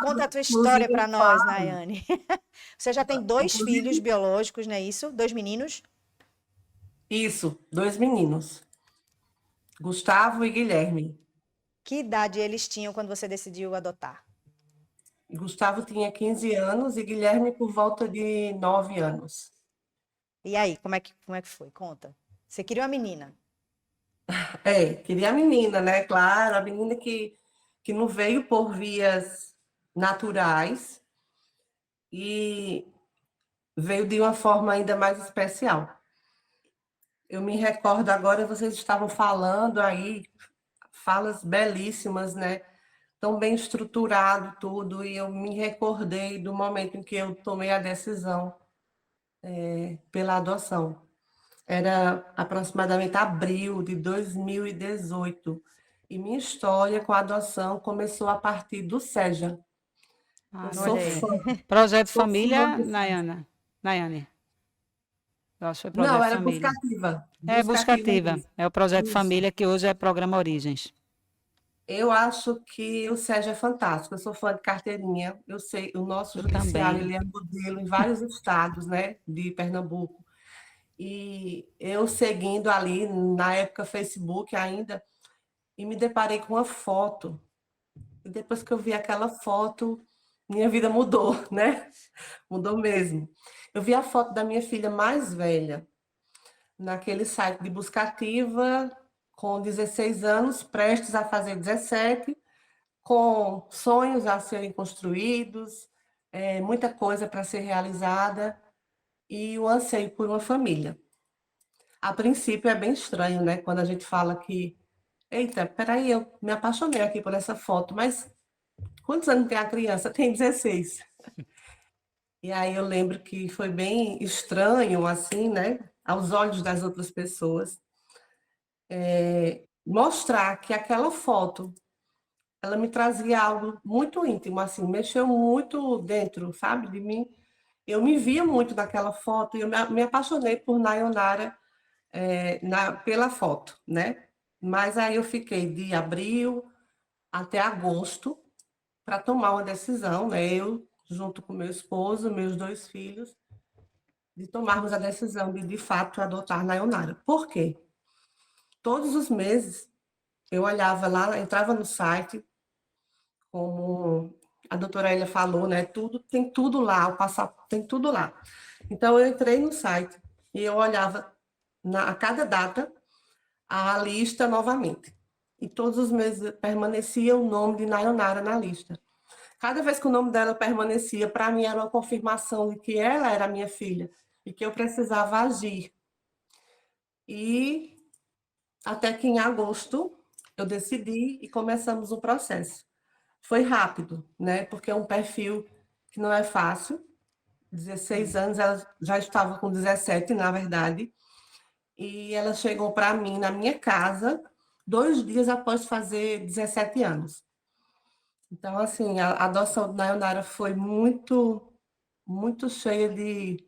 Conta a tua história Inclusive, para eu nós, falo, Nayane. Você já tem dois filhos inclusive, biológicos, não é isso? Dois meninos? isso, dois meninos, Gustavo e Guilherme. Que idade eles tinham quando você decidiu adotar? Gustavo tinha 15 anos e Guilherme por volta de 9 anos. E aí, como é que foi? Conta. Você queria uma menina? Queria a menina, né? Claro, a menina que não veio por vias naturais e veio de uma forma ainda mais especial. Eu me recordo agora, vocês estavam falando aí, falas belíssimas, né? Tão bem estruturado tudo, e eu me recordei do momento em que eu tomei a decisão pela adoção. Era aproximadamente abril de 2018. E minha história com a adoção começou a partir do SEJA. Eu Ah, sou Olha entendi. aí. Projeto sou fã Família, do SEJA. Nayane. Eu acho que foi Não, Projeto era Família. buscativa, É buscativa Buscativa. mesmo. É o Projeto Isso. Família que hoje é Programa Origens. Eu acho que o SEJA é fantástico. Eu sou fã de carteirinha. Eu sei, o nosso Eu judiciário também. ele é modelo em vários estados, né, de Pernambuco. E eu seguindo ali, na época Facebook ainda, e me deparei com uma foto. E depois que eu vi aquela foto, minha vida mudou, né? Mudou mesmo. Eu vi a foto da minha filha mais velha naquele site de busca ativa, com 16 anos, prestes a fazer 17, com sonhos a serem construídos, muita coisa para ser realizada e o anseio por uma família. A princípio é bem estranho, né? Quando a gente fala que, eita, peraí, eu me apaixonei aqui por essa foto, mas quantos anos tem a criança? Tem 16. E aí eu lembro que foi bem estranho, assim, né? Aos olhos das outras pessoas, mostrar que aquela foto, ela me trazia algo muito íntimo, assim, mexeu muito dentro, sabe, de mim. Eu me via muito naquela foto e eu me apaixonei por Nayonara pela foto, né? Mas aí eu fiquei de abril até agosto para tomar uma decisão, né? Eu, junto com meu esposo, meus dois filhos, de tomarmos a decisão de fato, adotar Nayonara. Por quê? Todos os meses eu olhava lá, entrava no site, como a doutora Elia falou, né? Tudo, tem tudo lá, o passaporte, tem tudo lá. Então eu entrei no site e eu olhava a cada data a lista novamente. E todos os meses permanecia o nome de Nayonara na lista. Cada vez que o nome dela permanecia, para mim era uma confirmação de que ela era minha filha e que eu precisava agir. E até que em agosto eu decidi e começamos o processo. Foi rápido, né? Porque é um perfil que não é fácil. 16 anos, ela já estava com 17, na verdade, e ela chegou para mim na minha casa 2 dias após fazer 17 anos. Então, assim, a adoção da Nayonara foi muito, muito cheia de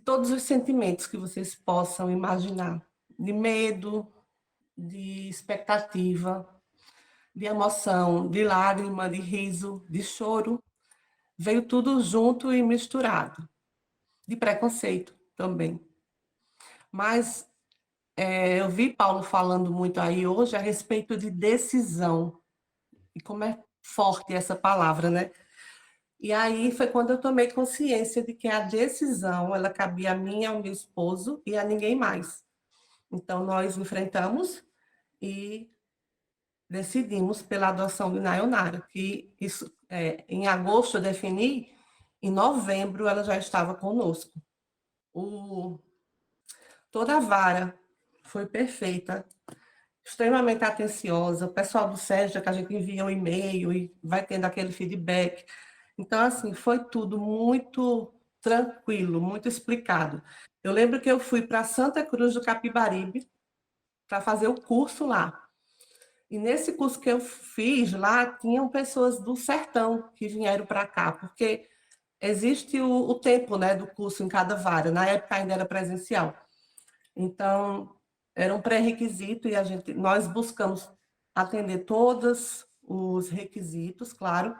todos os sentimentos que vocês possam imaginar, de medo, de expectativa, de emoção, de lágrima, de riso, de choro, veio tudo junto e misturado, de preconceito também. Mas eu vi Paulo falando muito aí hoje a respeito de decisão, e como é forte essa palavra, né? E aí foi quando eu tomei consciência de que a decisão, ela cabia a mim, ao meu esposo e a ninguém mais. Então nós enfrentamos e decidimos pela adoção de Nayonara, que isso, em agosto eu defini, em novembro ela já estava conosco. O, toda a vara foi perfeita, extremamente atenciosa, o pessoal do SEJA que a gente envia um e-mail e vai tendo aquele feedback. Então, assim, foi tudo muito tranquilo, muito explicado. Eu lembro que eu fui para Santa Cruz do Capibaribe para fazer o curso lá. E nesse curso que eu fiz lá, tinham pessoas do sertão que vieram para cá, porque existe o tempo, né, do curso em cada vara. Na época ainda era presencial. Então, era um pré-requisito e nós buscamos atender todos os requisitos, claro,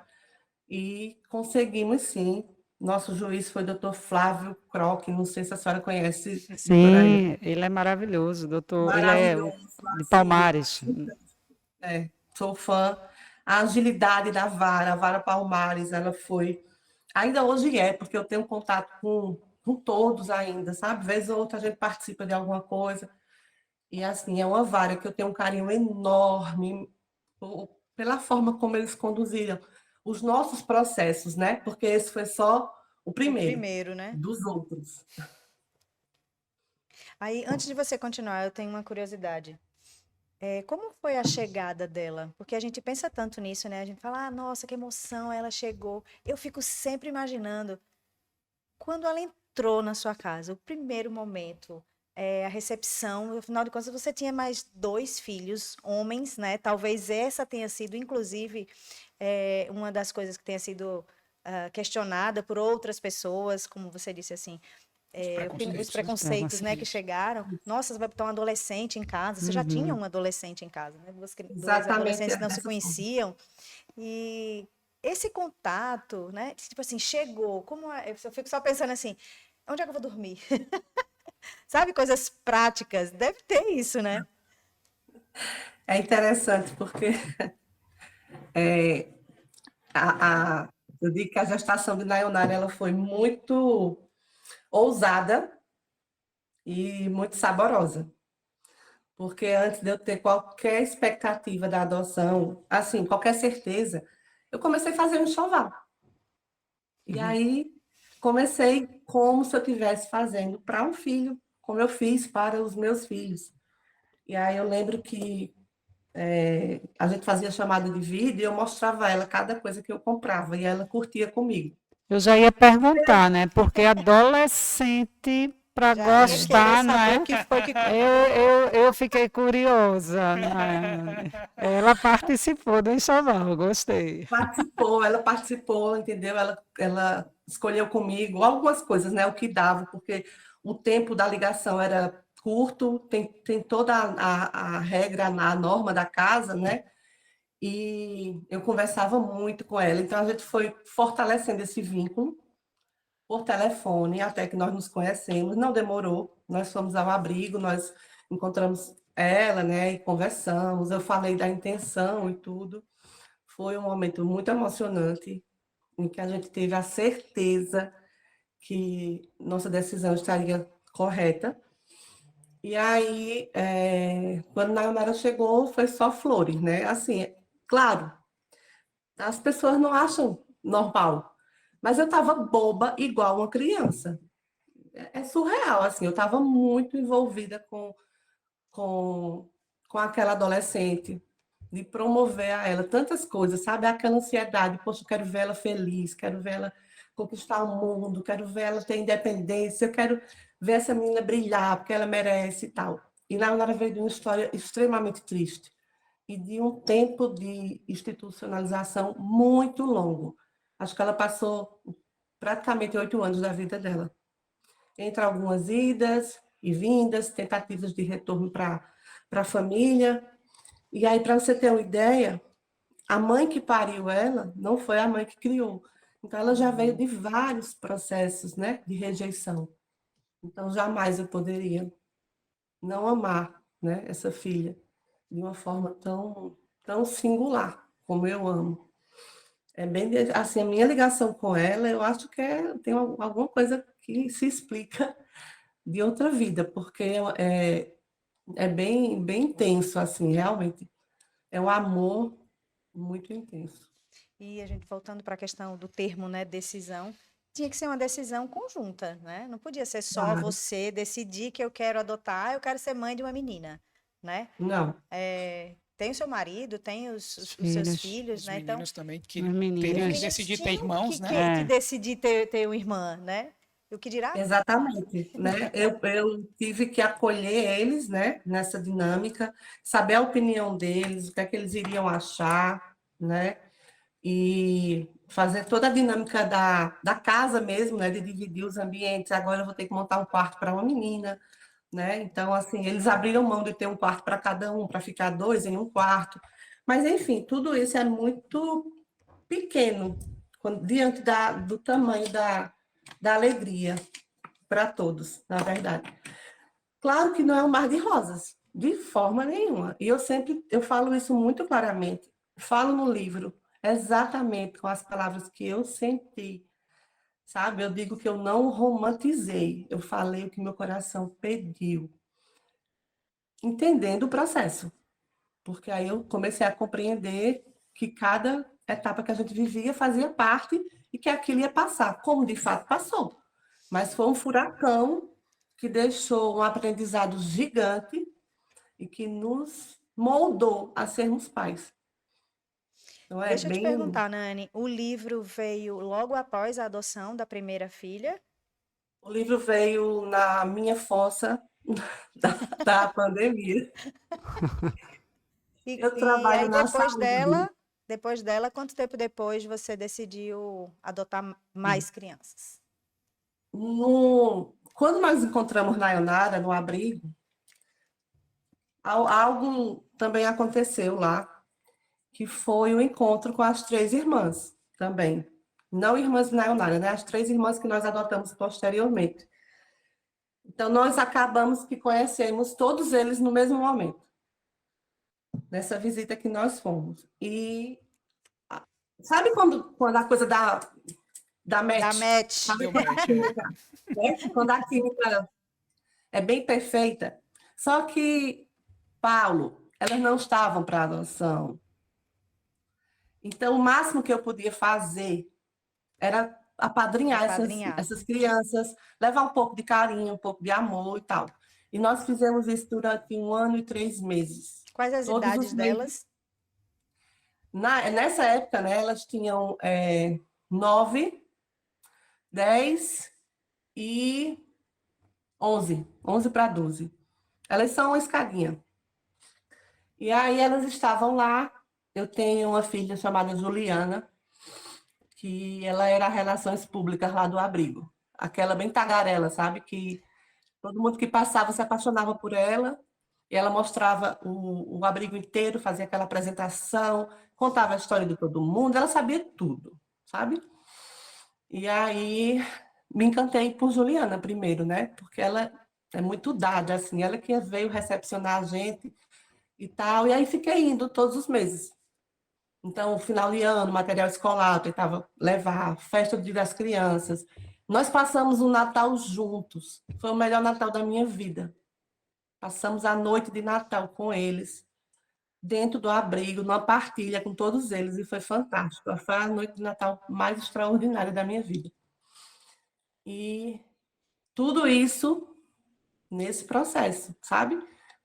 e conseguimos sim. Nosso juiz foi o doutor Flávio Croque, não sei se a senhora conhece, doutora Eva. Sim, ele é maravilhoso, doutor. Ele é Maravilhoso, de assim, Palmares. sou fã. A agilidade da vara, a vara Palmares, ela foi, ainda hoje é, porque eu tenho contato com todos ainda, sabe? Vez ou outra a gente participa de alguma coisa, e assim, é uma vara que eu tenho um carinho enorme pela forma como eles conduziram os nossos processos, né? Porque esse foi só o O primeiro primeiro, né? dos outros. Aí, antes de você continuar, eu tenho uma curiosidade. Como foi a chegada dela? Porque a gente pensa tanto nisso, né? A gente fala, ah, nossa, que emoção, ela chegou. Eu fico sempre imaginando quando ela entrou na sua casa, o primeiro momento, a recepção, afinal de contas, você tinha mais dois filhos, homens, né? Talvez essa tenha sido, inclusive, uma das coisas que tenha sido questionada por outras pessoas, como você disse assim, Os os preconceitos, né? preconceitos, né, que Isso. chegaram. Nossa, você vai botar um adolescente em casa. Você já tinha Uhum. um adolescente em casa, né? Dois Exatamente adolescentes que não se dessa forma. conheciam. E esse contato, né? Tipo assim, chegou. Eu fico só pensando assim, onde é que eu vou dormir? Sabe, coisas práticas. Deve ter isso, né? É interessante, porque é, eu digo que a gestação de Nayonara ela foi muito ousada e muito saborosa. Porque antes de eu ter qualquer expectativa da adoção, assim, qualquer certeza, eu comecei a fazer um enxoval. E aí comecei como se eu estivesse fazendo para um filho, como eu fiz para os meus filhos. E aí eu lembro que a gente fazia chamada de vídeo e eu mostrava a ela cada coisa que eu comprava e ela curtia comigo. Eu já ia perguntar, né? Porque adolescente para Já ia querer gostar, não saber é? o que foi que Eu fiquei curiosa, né? Ela participou do enxoval, gostei. Ela participou, entendeu? Ela escolheu comigo algumas coisas, né? O que dava, porque o tempo da ligação era curto, tem toda a regra, a norma da casa, né? E eu conversava muito com ela, então a gente foi fortalecendo esse vínculo por telefone, até que nós nos conhecemos. Não demorou, nós fomos ao abrigo, nós encontramos ela, né? E conversamos. Eu falei da intenção e tudo. Foi um momento muito emocionante, em que a gente teve a certeza que nossa decisão estaria correta. E aí, quando Nayonara chegou, foi só flores, né? Assim, claro, as pessoas não acham normal, mas eu estava boba igual uma criança. É surreal, assim, eu estava muito envolvida com, com aquela adolescente, de promover a ela tantas coisas, sabe? Aquela ansiedade, poxa, eu quero ver ela feliz, quero ver ela conquistar o mundo, quero ver ela ter independência, eu quero ver essa menina brilhar, porque ela merece e tal. E Leonora veio de uma história extremamente triste e de um tempo de institucionalização muito longo. Acho que ela passou praticamente 8 anos da vida dela, entre algumas idas e vindas, tentativas de retorno para a família. E aí, para você ter uma ideia, a mãe que pariu ela não foi a mãe que criou. Então, ela já veio de vários processos, né, de rejeição. Então, jamais eu poderia não amar, né, essa filha de uma forma tão singular como eu amo. É bem assim, a minha ligação com ela, eu acho que tem alguma coisa que se explica de outra vida, porque é bem intenso, assim, realmente. É um amor muito intenso. E a gente voltando para a questão do termo, né, decisão, tinha que ser uma decisão conjunta, né? Não podia ser só Claro. você decidir que eu quero adotar, eu quero ser mãe de uma menina, né? Não, Tem o seu marido, tem Os os seus filhos, filhos, Os né? Então, meninos também que as os teriam que meninas. meninos decidir ter tinham irmãos, né? que decidir ter uma irmã, né? O que dirá? exatamente, né? Eu tive que acolher eles, né, nessa dinâmica, saber a opinião deles, o que é que eles iriam achar, né? E fazer toda a dinâmica da casa mesmo, né? De dividir os ambientes. Agora eu vou ter que montar um quarto para uma menina, né? Então, assim, eles abriram mão de ter um quarto para cada um, para ficar dois em um quarto. Mas, enfim, tudo isso é muito pequeno diante do tamanho da alegria para todos, na verdade. Claro que não é um mar de rosas, de forma nenhuma. E eu falo isso muito claramente. Falo no livro exatamente com as palavras que eu senti, sabe? Eu digo que eu não romantizei, eu falei o que meu coração pediu, entendendo o processo, porque aí eu comecei a compreender que cada etapa que a gente vivia fazia parte e que aquilo ia passar, como de fato passou. Mas foi um furacão que deixou um aprendizado gigante e que nos moldou a sermos pais. Então é Deixa eu te bem. perguntar, Nani, o livro veio logo após a adoção da primeira filha? O livro veio na minha fossa da pandemia. E, Eu e trabalho aí na saúde. depois dela, quanto tempo depois você decidiu adotar mais crianças? Quando nós encontramos Nayonara no abrigo, algo também aconteceu lá, que foi o encontro com as três irmãs também. Não irmãs de Nayonara, né? As três irmãs que nós adotamos posteriormente. Então, nós acabamos que conhecemos todos eles no mesmo momento, nessa visita que nós fomos. E sabe quando a coisa dá Da match? match. Sabe Deu quando a match, é. química, né? Quando a química é bem perfeita? Só que, Paulo, elas não estavam para adoção. Então, o máximo que eu podia fazer era apadrinhar Apadrinhar. essas crianças, levar um pouco de carinho, um pouco de amor e tal. E nós fizemos isso durante 1 ano e 3 meses. Quais as Todos os idades meses. delas? Nessa época, né, elas tinham 9, 10 e 11 para 12. Elas são uma escadinha. E aí elas estavam lá. Eu tenho uma filha chamada Juliana, que ela era relações públicas lá do abrigo. Aquela bem tagarela, sabe? Que todo mundo que passava se apaixonava por ela. E ela mostrava o abrigo inteiro, fazia aquela apresentação, contava a história de todo mundo, ela sabia tudo, sabe? E aí me encantei por Juliana primeiro, né? Porque ela é muito dada, assim, ela que veio recepcionar a gente e tal. E aí fiquei indo todos os meses. Então, final de ano, material escolar, eu tentava levar, festa do Dia das Crianças. Nós passamos um Natal juntos. Foi o melhor Natal da minha vida. Passamos a noite de Natal com eles, dentro do abrigo, numa partilha com todos eles, e foi fantástico. Foi a noite de Natal mais extraordinária da minha vida. E tudo isso nesse processo, sabe?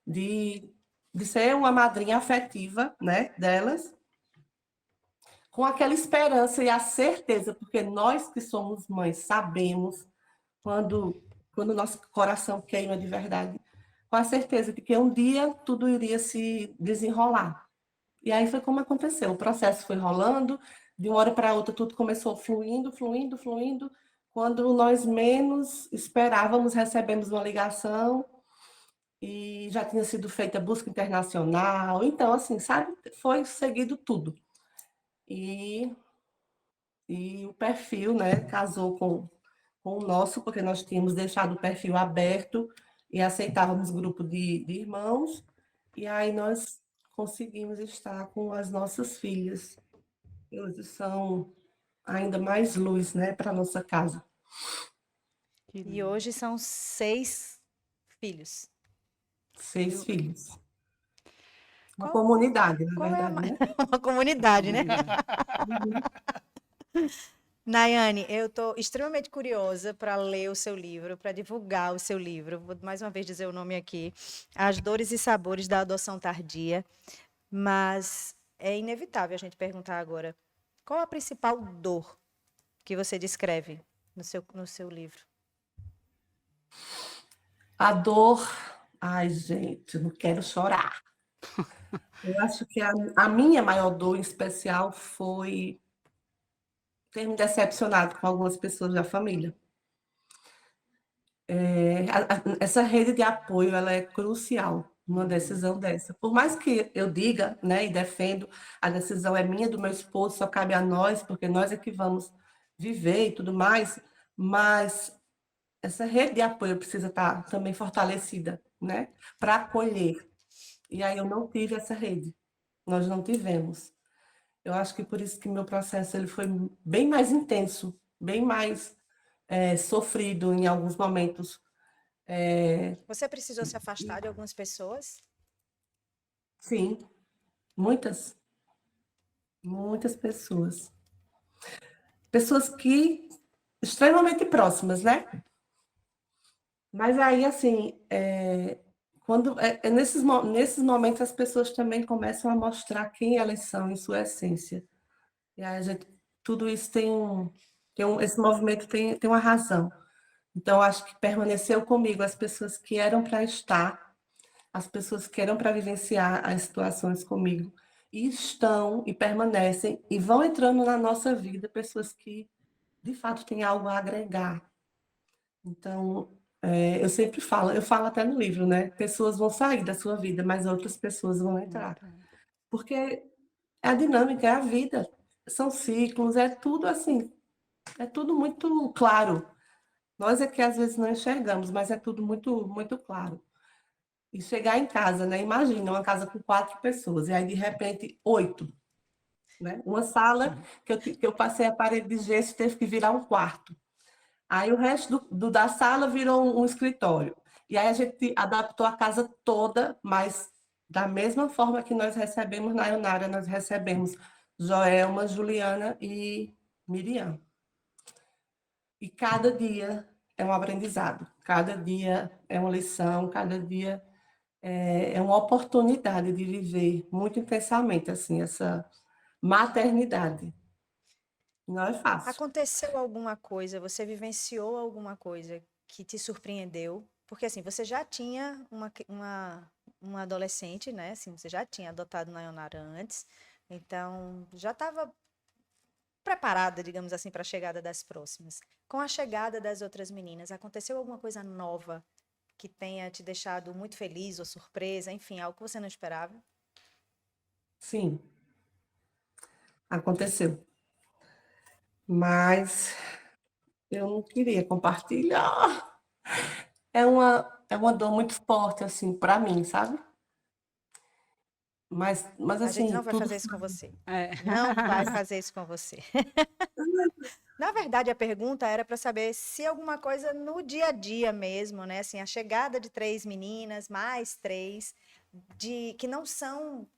De, de ser uma madrinha afetiva, né, delas, com aquela esperança e a certeza, porque nós que somos mães sabemos quando o nosso coração queima de verdade, com a certeza de que um dia tudo iria se desenrolar. E aí foi como aconteceu. O processo foi rolando, de uma hora para outra tudo começou fluindo, fluindo, fluindo. Quando nós menos esperávamos, recebemos uma ligação e já tinha sido feita busca internacional. Então, assim, sabe, foi seguido tudo. E, e o perfil, né, casou com o nosso, porque nós tínhamos deixado o perfil aberto e aceitávamos grupo de irmãos. E aí nós conseguimos estar com as nossas filhas. Eles são ainda mais luz, né, para nossa casa. Que E lindo. hoje são 6 filhos. 6 filhos. Uma Qual, comunidade, na qual é verdade, né? uma comunidade, né? Comunidade. Uhum. Nayane, eu estou extremamente curiosa para ler o seu livro, para divulgar o seu livro. Vou mais uma vez dizer o nome aqui: As Dores e Sabores da Adoção Tardia. Mas é inevitável a gente perguntar agora: qual a principal dor que você descreve no seu livro? A dor. Ai, gente, eu não quero chorar. Eu acho que a minha maior dor em especial foi ter me decepcionado com algumas pessoas da família. Essa rede de apoio, ela é crucial numa decisão dessa. Por mais que eu diga, né, e defendo, a decisão é minha, do meu esposo, só cabe a nós, porque nós é que vamos viver e tudo mais, mas essa rede de apoio precisa estar também fortalecida, né, para acolher. E aí eu não tive essa rede, nós não tivemos. Eu acho que por isso que meu processo ele foi bem mais intenso, bem mais sofrido em alguns momentos. Você precisou se afastar de algumas pessoas? Sim, muitas, muitas pessoas. Pessoas que extremamente próximas, né? Mas aí, assim, quando nesses momentos as pessoas também começam a mostrar quem elas são em sua essência. E aí tudo isso esse movimento tem uma razão. Então, acho que permaneceu comigo as pessoas que eram para estar, as pessoas que eram para vivenciar as situações comigo, e estão e permanecem e vão entrando na nossa vida pessoas que de fato têm algo a agregar. Então, eu sempre falo, eu falo até no livro, né? Pessoas vão sair da sua vida, mas outras pessoas vão entrar. Porque é a dinâmica, é a vida, são ciclos, é tudo assim, é tudo muito claro. Nós é que às vezes não enxergamos, mas é tudo muito, muito claro. E chegar em casa, né? Imagina uma casa com 4 pessoas, e aí de repente 8, né? Uma sala que eu passei a parede de gesso teve que virar um quarto. Aí o resto da sala virou um escritório. E aí a gente adaptou a casa toda, mas da mesma forma que nós recebemos na Ionara, nós recebemos Joelma, Juliana e Miriam. E cada dia é um aprendizado, cada dia é uma lição, cada dia é uma oportunidade de viver muito intensamente assim essa maternidade. Não é fácil. Aconteceu alguma coisa, você vivenciou alguma coisa que te surpreendeu? Porque assim, você já tinha uma adolescente, né? Assim, você já tinha adotado Nayonara antes, então já estava preparada, digamos assim, para a chegada das próximas. Com a chegada das outras meninas, aconteceu alguma coisa nova que tenha te deixado muito feliz ou surpresa, enfim, algo que você não esperava? Sim, aconteceu. Mas eu não queria compartilhar. É uma dor muito forte, assim, para mim, sabe? Mas A gente assim, não vai tudo. fazer isso com você. É. Não vai fazer isso com você. Na verdade, a pergunta era para saber se alguma coisa no dia a dia mesmo, né? Assim, a chegada de 3 meninas, mais 3, que não são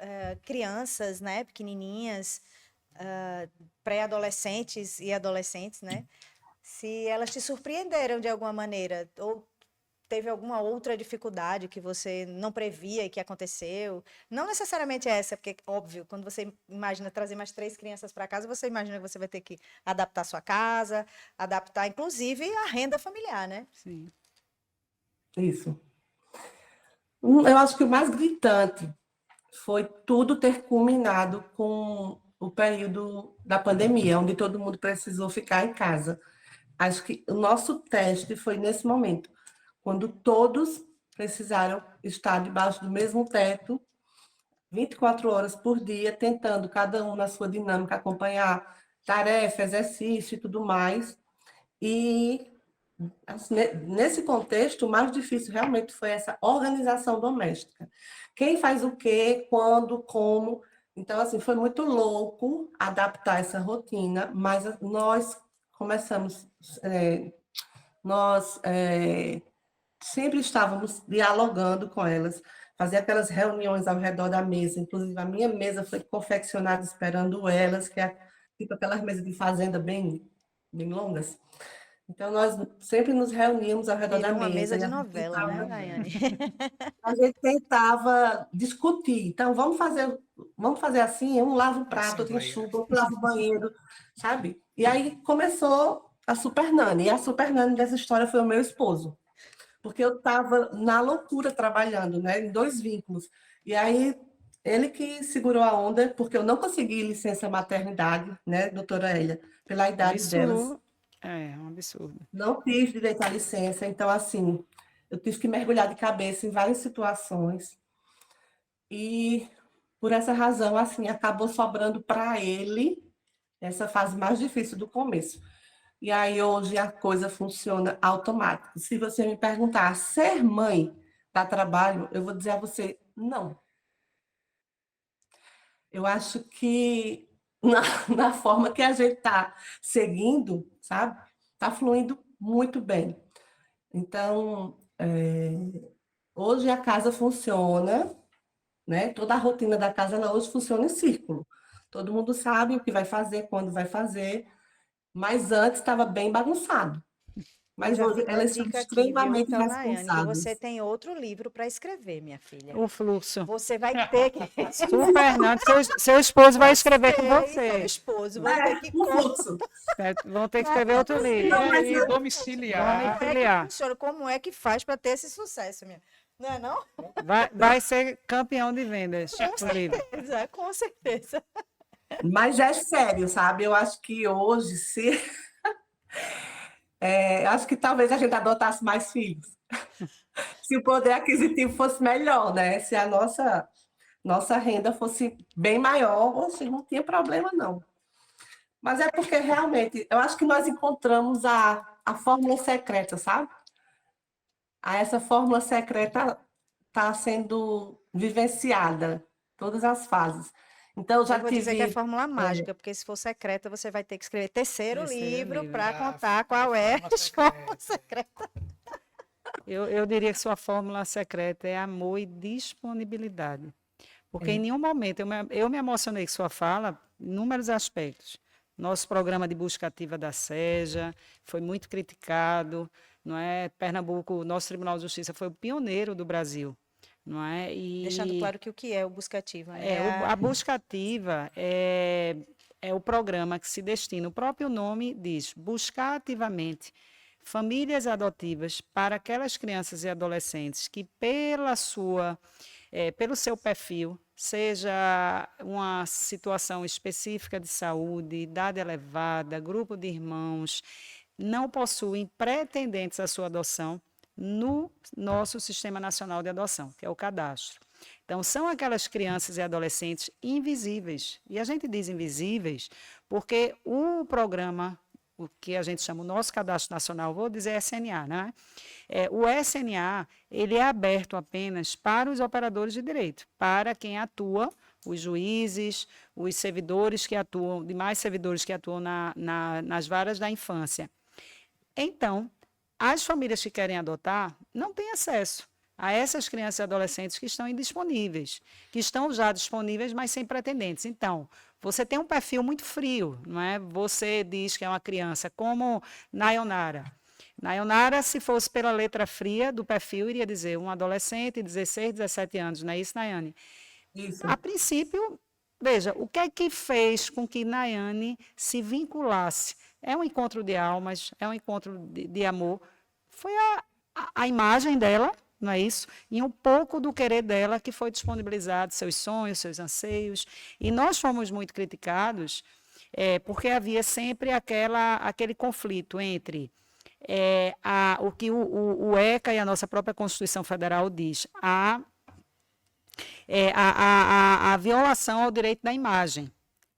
crianças, né? Pequenininhas, pré-adolescentes e adolescentes, né? Se elas te surpreenderam de alguma maneira, ou teve alguma outra dificuldade que você não previa e que aconteceu? Não necessariamente essa, porque, óbvio, quando você imagina trazer mais 3 crianças para casa, você imagina que você vai ter que adaptar sua casa, adaptar, inclusive, a renda familiar, né? Sim. Isso. Eu acho que o mais gritante foi tudo ter culminado com o período da pandemia, onde todo mundo precisou ficar em casa. Acho que o nosso teste foi nesse momento, quando todos precisaram estar debaixo do mesmo teto, 24 horas por dia, tentando, cada um na sua dinâmica, acompanhar tarefa, exercício e tudo mais. E assim, nesse contexto, o mais difícil realmente foi essa organização doméstica. Quem faz o quê, quando, como. Então, assim, foi muito louco adaptar essa rotina, mas nós começamos, nós sempre estávamos dialogando com elas, fazia aquelas reuniões ao redor da mesa, inclusive a minha mesa foi confeccionada esperando elas, que é tipo aquelas mesas de fazenda bem longas. Então, nós sempre nos reuníamos ao redor da Virou uma mesa mesa e de novela, né, Daiane? a gente tentava discutir. Então, vamos fazer assim, um lava o prato, outro enxuga, outro lava o banheiro, sabe? E aí começou a Super Nani. E a Super Nani dessa história foi o meu esposo, porque eu estava na loucura trabalhando, né, em 2 vínculos. E aí ele que segurou a onda, porque eu não consegui licença maternidade, né, doutora Elia, pela idade delas. Isso É um absurdo. Não tive direito à licença, então, assim, eu tive que mergulhar de cabeça em várias situações. E, por essa razão, assim, acabou sobrando para ele essa fase mais difícil do começo. E aí, hoje, a coisa funciona automático. Se você me perguntar, ser mãe dá trabalho, eu vou dizer a você, não. Eu acho que na, na forma que a gente está seguindo, sabe? Está fluindo muito bem. Então, hoje a casa funciona, né? Toda a rotina da casa ela hoje funciona em círculo. Todo mundo sabe o que vai fazer, quando vai fazer, mas antes estava bem bagunçado. Pois Mas já hoje fica a elas são dica aqui, viu? extremamente Então, Nayane, que você responsáveis. tem outro livro para escrever, minha filha. O fluxo. Você vai ter que. Super, Nando. Seu esposo vai escrever com Você e seu você. esposo vão ter que O fluxo. Certo? Vão ter que escrever outro E livro. Não, mas aí, eu, domiciliar. como é que funciona, como é que faz para ter esse sucesso, minha? Não é não? Vai ser campeão de vendas o livro. Com certeza. mas é sério, sabe? Eu acho que hoje, acho que talvez a gente adotasse mais filhos. Se o poder aquisitivo fosse melhor, né? Se a nossa renda fosse bem maior, oxe, não tinha problema, não. Mas é porque realmente, eu acho que nós encontramos a fórmula secreta, sabe? Essa fórmula secreta está sendo vivenciada, todas as fases. Então, eu Eu já vou dizer que é tive. fórmula mágica, porque se for secreta, você vai ter que escrever terceiro Terceiro livro livro. para Ah, contar qual é fórmula a fórmula secreta. Eu diria que sua fórmula secreta é amor e disponibilidade. Porque em nenhum momento eu me emocionei com sua fala, em inúmeros aspectos. Nosso programa de busca ativa da SEJA foi muito criticado, não é? Pernambuco, nosso Tribunal de Justiça foi o pioneiro do Brasil, não é? Deixando claro que o que é o buscativa, né? A busca ativa é o programa que se destina, o próprio nome diz, buscar ativamente famílias adotivas para aquelas crianças e adolescentes que, pelo seu perfil, seja uma situação específica de saúde, idade elevada, grupo de irmãos, não possuem pretendentes à sua adoção no nosso Sistema Nacional de Adoção, que é o cadastro. Então, são aquelas crianças e adolescentes invisíveis. E a gente diz invisíveis porque o programa, o que a gente chama o nosso cadastro nacional, vou dizer SNA, né? O SNA, ele é aberto apenas para os operadores de direito, para quem atua, os juízes, os servidores que atuam, demais servidores que atuam nas varas da infância. Então, as famílias que querem adotar não têm acesso a essas crianças e adolescentes que estão indisponíveis, que estão já disponíveis, mas sem pretendentes. Então, você tem um perfil muito frio, não é? Você diz que é uma criança como Nayonara. Nayonara, se fosse pela letra fria do perfil, iria dizer um adolescente, 16, 17 anos, não é isso, Nayane? Isso. A princípio, veja, o que é que fez com que Nayane se vinculasse? É um encontro de almas, é um encontro de amor. Foi a imagem dela, não é isso? E um pouco do querer dela que foi disponibilizado, seus sonhos, seus anseios. E nós fomos muito criticados porque havia sempre aquele conflito entre o que o ECA e a nossa própria Constituição Federal diz, a violação ao direito da imagem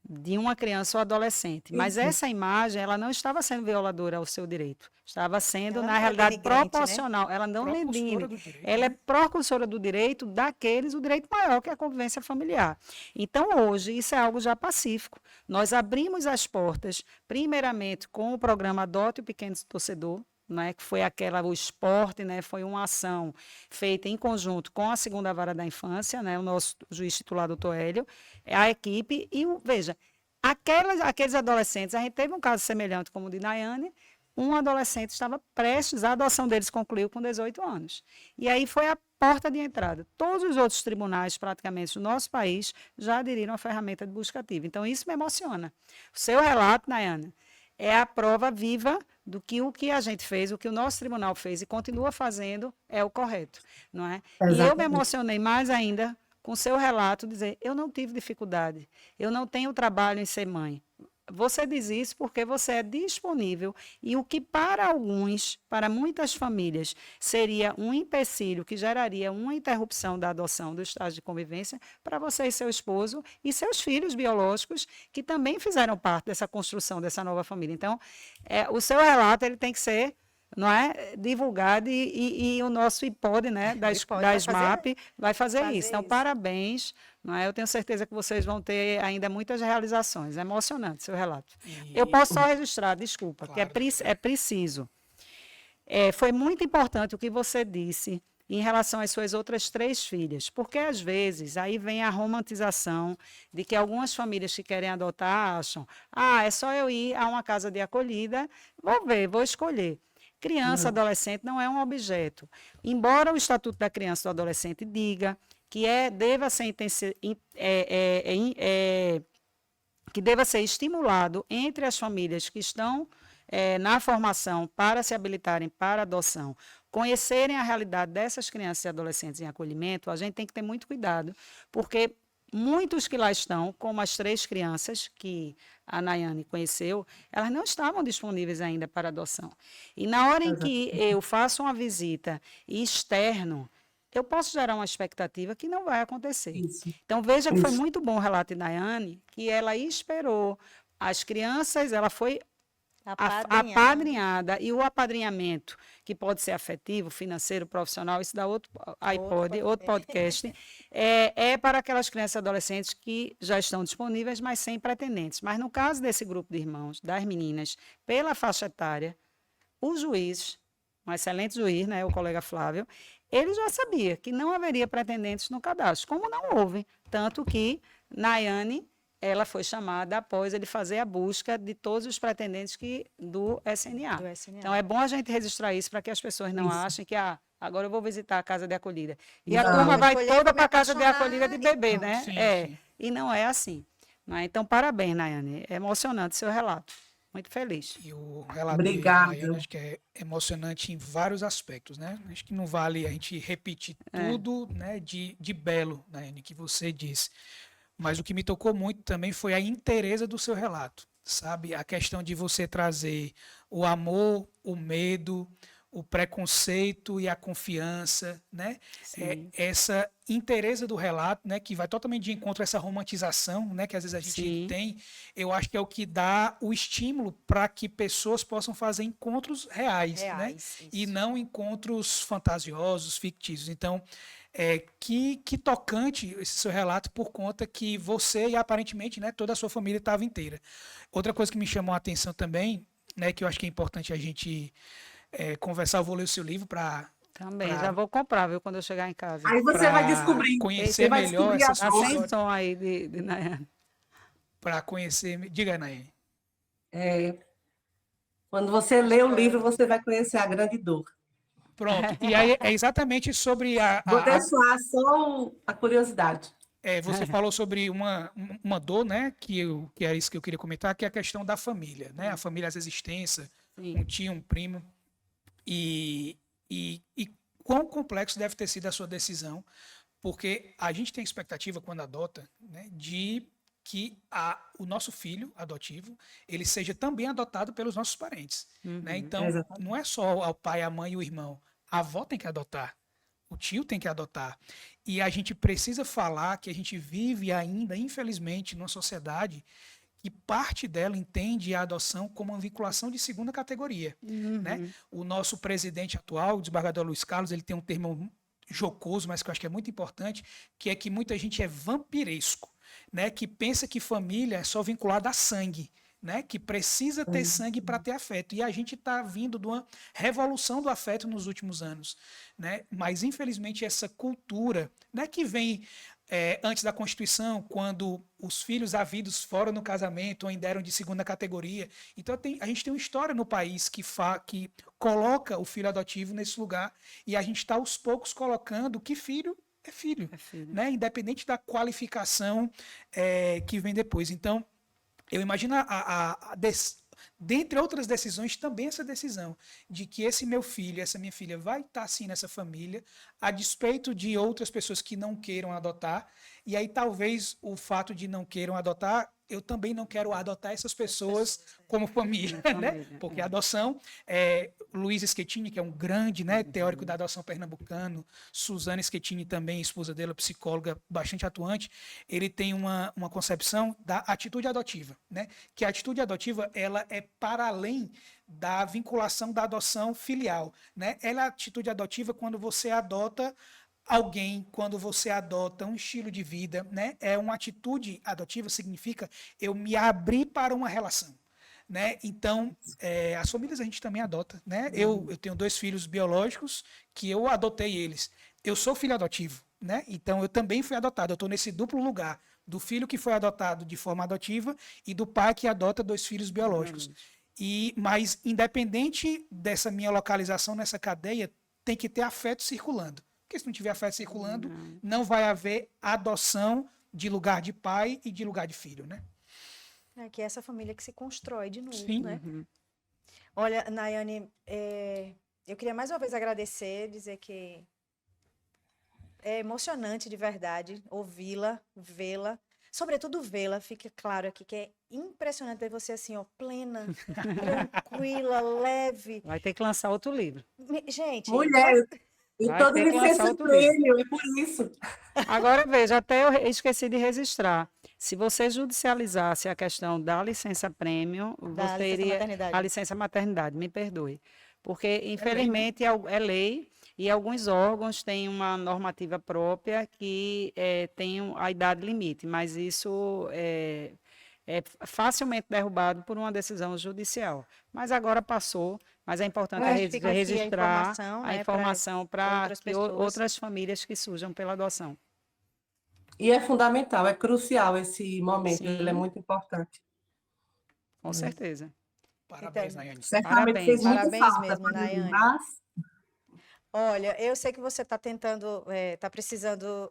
de uma criança ou adolescente. Mas Isso. essa imagem, ela não estava sendo violadora ao seu direito. Estava sendo, Ela na não é realidade, denigrante, né? proporcional. Ela não Procuradora denigre. do direito, Ela é né? procuradora do direito daqueles, o direito maior, que é a convivência familiar. Então, hoje, isso é algo já pacífico. Nós abrimos as portas, primeiramente, com o programa Adote o Pequeno Torcedor, né, que foi o esporte, né, foi uma ação feita em conjunto com a segunda vara da infância, né, o nosso juiz titular, doutor Hélio, a equipe, e veja, aqueles adolescentes, a gente teve um caso semelhante como o de Nayane, um adolescente estava prestes, a adoção deles concluiu com 18 anos. E aí foi a porta de entrada. Todos os outros tribunais, praticamente, do nosso país, já aderiram à ferramenta de busca ativa. Então, isso me emociona. O seu relato, Nayane, é a prova viva do que o que a gente fez, o que o nosso tribunal fez e continua fazendo é o correto, não é? E eu me Exatamente. emocionei mais ainda com o seu relato, dizer, eu não tive dificuldade, eu não tenho trabalho em ser mãe. você diz isso porque você é disponível e o que para alguns, para muitas famílias, seria um empecilho que geraria uma interrupção da adoção do estágio de convivência, para você e seu esposo e seus filhos biológicos, que também fizeram parte dessa construção dessa nova família. Então, o seu relato ele tem que ser, não é, divulgado e o nosso IPOD, né, da SMAP vai fazer isso. Então, parabéns, não é? Eu tenho certeza que vocês vão ter ainda muitas realizações. É emocionante seu relato. Eu posso só registrar, desculpa, claro, que é preciso. Foi muito importante o que você disse em relação às suas outras 3 filhas, porque às vezes aí vem a romantização de que algumas famílias que querem adotar acham, é só eu ir a uma casa de acolhida, vou ver, vou escolher. Criança, adolescente não é um objeto. Embora o Estatuto da Criança e do Adolescente diga que deva ser estimulado entre as famílias que estão na formação para se habilitarem para adoção, conhecerem a realidade dessas crianças e adolescentes em acolhimento, a gente tem que ter muito cuidado, porque muitos que lá estão, como as 3 crianças que a Nayane conheceu, elas não estavam disponíveis ainda para adoção. E na hora em que eu faço uma visita e externo, eu posso gerar uma expectativa que não vai acontecer. Isso. Então, veja que foi muito bom o relato de Nayane, que ela esperou as crianças, ela foi apadrinhada, e o apadrinhamento, que pode ser afetivo, financeiro, profissional, isso dá outro podcast, para aquelas crianças e adolescentes que já estão disponíveis, mas sem pretendentes. Mas no caso desse grupo de irmãos, das meninas, pela faixa etária, o juiz, um excelente juiz, né, o colega Flávio, ele já sabia que não haveria pretendentes no cadastro, como não houve, tanto que Nayane, ela foi chamada após ele fazer a busca de todos os pretendentes do SNA. Então, é bom a gente registrar isso para que as pessoas não achem que agora eu vou visitar a casa de acolhida. E a turma vai toda para a casa de acolhida de bebê, né? Sim. E não é assim. Não é? Então, parabéns, Nayane. É emocionante o seu relato. Muito feliz. E o relato de Nayane, acho que é emocionante em vários aspectos, né? Acho que não vale a gente repetir tudo, né, de belo, Nayane, que você disse. Mas o que me tocou muito também foi a inteireza do seu relato, sabe? A questão de você trazer o amor, o medo, o preconceito e a confiança, né? Essa inteireza do relato, né? Que vai totalmente de encontro a essa romantização, né? Que às vezes a gente tem. Eu acho que é o que dá o estímulo para que pessoas possam fazer encontros reais, né? Isso. E não encontros fantasiosos, fictícios. Então, que tocante esse seu relato, por conta que você e aparentemente, né, toda a sua família estava inteira. Outra coisa que me chamou a atenção também, né, que eu acho que é importante a gente conversar, eu vou ler o seu livro para... Também, já vou comprar, viu, quando eu chegar em casa. Aí você vai descobrir. Conhecer melhor essas coisas. Sem som aí de Nayane. Para conhecer... Diga, Nayane. Quando você lê o livro, você vai conhecer a grande dor. Pronto. E aí é exatamente sobre Vou deixar só a curiosidade. Você falou sobre uma dor, né? Que era isso que eu queria comentar, que é a questão da família, né? A família às vezes extensa, um tio, um primo. E quão complexo deve ter sido a sua decisão, porque a gente tem expectativa quando adota, né, de que o nosso filho adotivo ele seja também adotado pelos nossos parentes, né? Então, não é só o pai, a mãe e o irmão. A avó tem que adotar, o tio tem que adotar. E a gente precisa falar que a gente vive ainda, infelizmente, numa sociedade que parte dela entende a adoção como uma vinculação de segunda categoria, né? O nosso presidente atual, o desembargador Luiz Carlos, ele tem um termo jocoso, mas que eu acho que é muito importante, que é que muita gente é vampiresco, né? Que pensa que família é só vinculada a sangue, né? Que precisa ter sangue para ter afeto. E a gente está vindo de uma revolução do afeto nos últimos anos, né? Mas, infelizmente, essa cultura, né, que vem antes da Constituição, quando os filhos havidos fora no casamento ainda eram de segunda categoria. Então, a gente tem uma história no país que coloca o filho adotivo nesse lugar, e a gente está, aos poucos, colocando que filho é filho, né? Independente da qualificação que vem depois. Então, eu imagino dentre outras decisões, também essa decisão de que esse meu filho, essa minha filha vai estar sim nessa família, a despeito de outras pessoas que não queiram adotar. E aí talvez o fato de não queiram adotar, eu também não quero adotar essas pessoas como família, né? Porque a adoção, Luiz Schettini, que é um grande, né, teórico da adoção pernambucano, Suzana Schettini também, esposa dele, psicóloga bastante atuante, ele tem uma concepção da atitude adotiva, né? Que a atitude adotiva, ela é para além da vinculação da adoção filial, né? Ela é a atitude adotiva quando você adota alguém, quando você adota um estilo de vida, né? Uma atitude adotiva significa eu me abrir para uma relação, né? Então, as famílias a gente também adota, né? Eu tenho 2 filhos biológicos que eu adotei eles. Eu sou filho adotivo, né? Então, eu também fui adotado. Eu estou nesse duplo lugar do filho que foi adotado de forma adotiva e do pai que adota 2 filhos biológicos. Mas, independente dessa minha localização nessa cadeia, tem que ter afeto circulando. Porque se não tiver afeto circulando, não vai haver adoção de lugar de pai e de lugar de filho, né? É que é essa família que se constrói de novo, Sim. né? Olha, Nayane, eu queria mais uma vez agradecer, dizer que é emocionante de verdade ouvi-la, vê-la, sobretudo vê-la, fica claro aqui que é impressionante ver você assim, ó, plena, tranquila, leve. Vai ter que lançar outro livro. Gente, Mulher, e Vai toda ter que lançar licença outro livro. prêmio, é por isso. Agora veja, até eu esqueci de registrar. Se você judicializasse a questão da licença prêmio, Da você licença iria maternidade. a licença maternidade, me perdoe. Porque, infelizmente, né? é lei e alguns órgãos têm uma normativa própria que tem a idade limite, mas isso é facilmente derrubado por uma decisão judicial. Mas agora passou, mas é importante Fica aqui registrar informação, a né, informação para outras que pessoas. outras famílias que surjam pela adoção. E é fundamental, é crucial esse momento, ele é Sim. muito importante. Com certeza. Parabéns, Então, Nayane. Certamente fez Parabéns. muita Parabéns falta mesmo, para mim, Nayane. mas Olha, eu sei que você está tentando, está precisando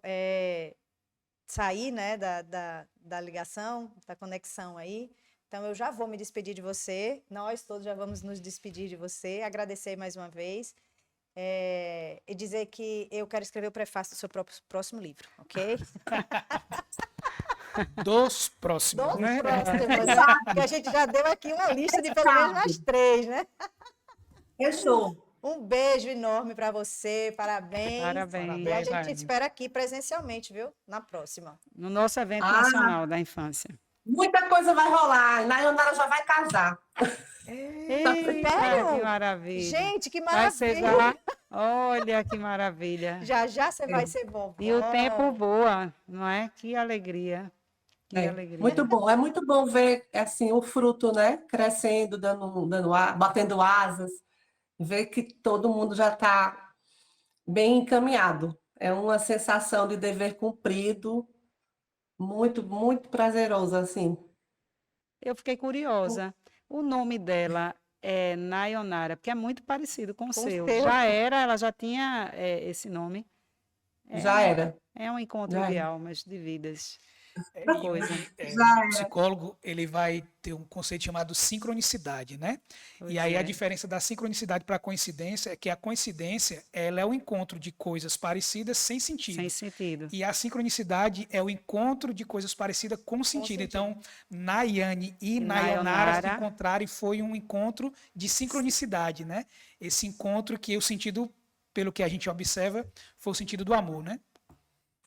sair, né, da ligação, da conexão aí. Então, eu já vou me despedir de você. Nós todos já vamos nos despedir de você. Agradecer mais uma vez. E dizer que eu quero escrever o prefácio do seu próximo livro, ok? Dos próximos, Dos né? próximos, né? Porque a gente já deu aqui uma lista de pelo menos mais 3, né? fechou. Um beijo enorme para você, parabéns. Parabéns. E a gente Nayane. te espera aqui presencialmente, viu? Na próxima. No nosso evento Ah. nacional da infância. Muita coisa vai rolar. Nayonara já vai casar. Eita, Sério? que maravilha. Gente, que Vai ser maravilha! já. Olha que maravilha. Já já você vai ser vovó. E o tempo voa, não é? Que alegria. Que alegria. Muito bom. É muito bom ver assim o fruto, né, crescendo, batendo asas, ver que todo mundo já está bem encaminhado. É uma sensação de dever cumprido, muito, muito prazeroso assim. Eu fiquei curiosa. O nome dela é Nayonara, porque é muito parecido com o seu. seu. Ela já tinha esse nome. Já era. É um encontro Já de era. almas, de vidas. E coisa. o psicólogo, ele vai ter um conceito chamado sincronicidade, né? Pois E aí é. a diferença da sincronicidade para a coincidência é que a coincidência, ela é o encontro de coisas parecidas sem sentido. Sem sentido. E a sincronicidade é o encontro de coisas parecidas com sentido. Então, Nayane e Nayonara se encontraram e foi um encontro de sincronicidade, né? Esse encontro que o sentido, pelo que a gente observa, foi o sentido do amor, né?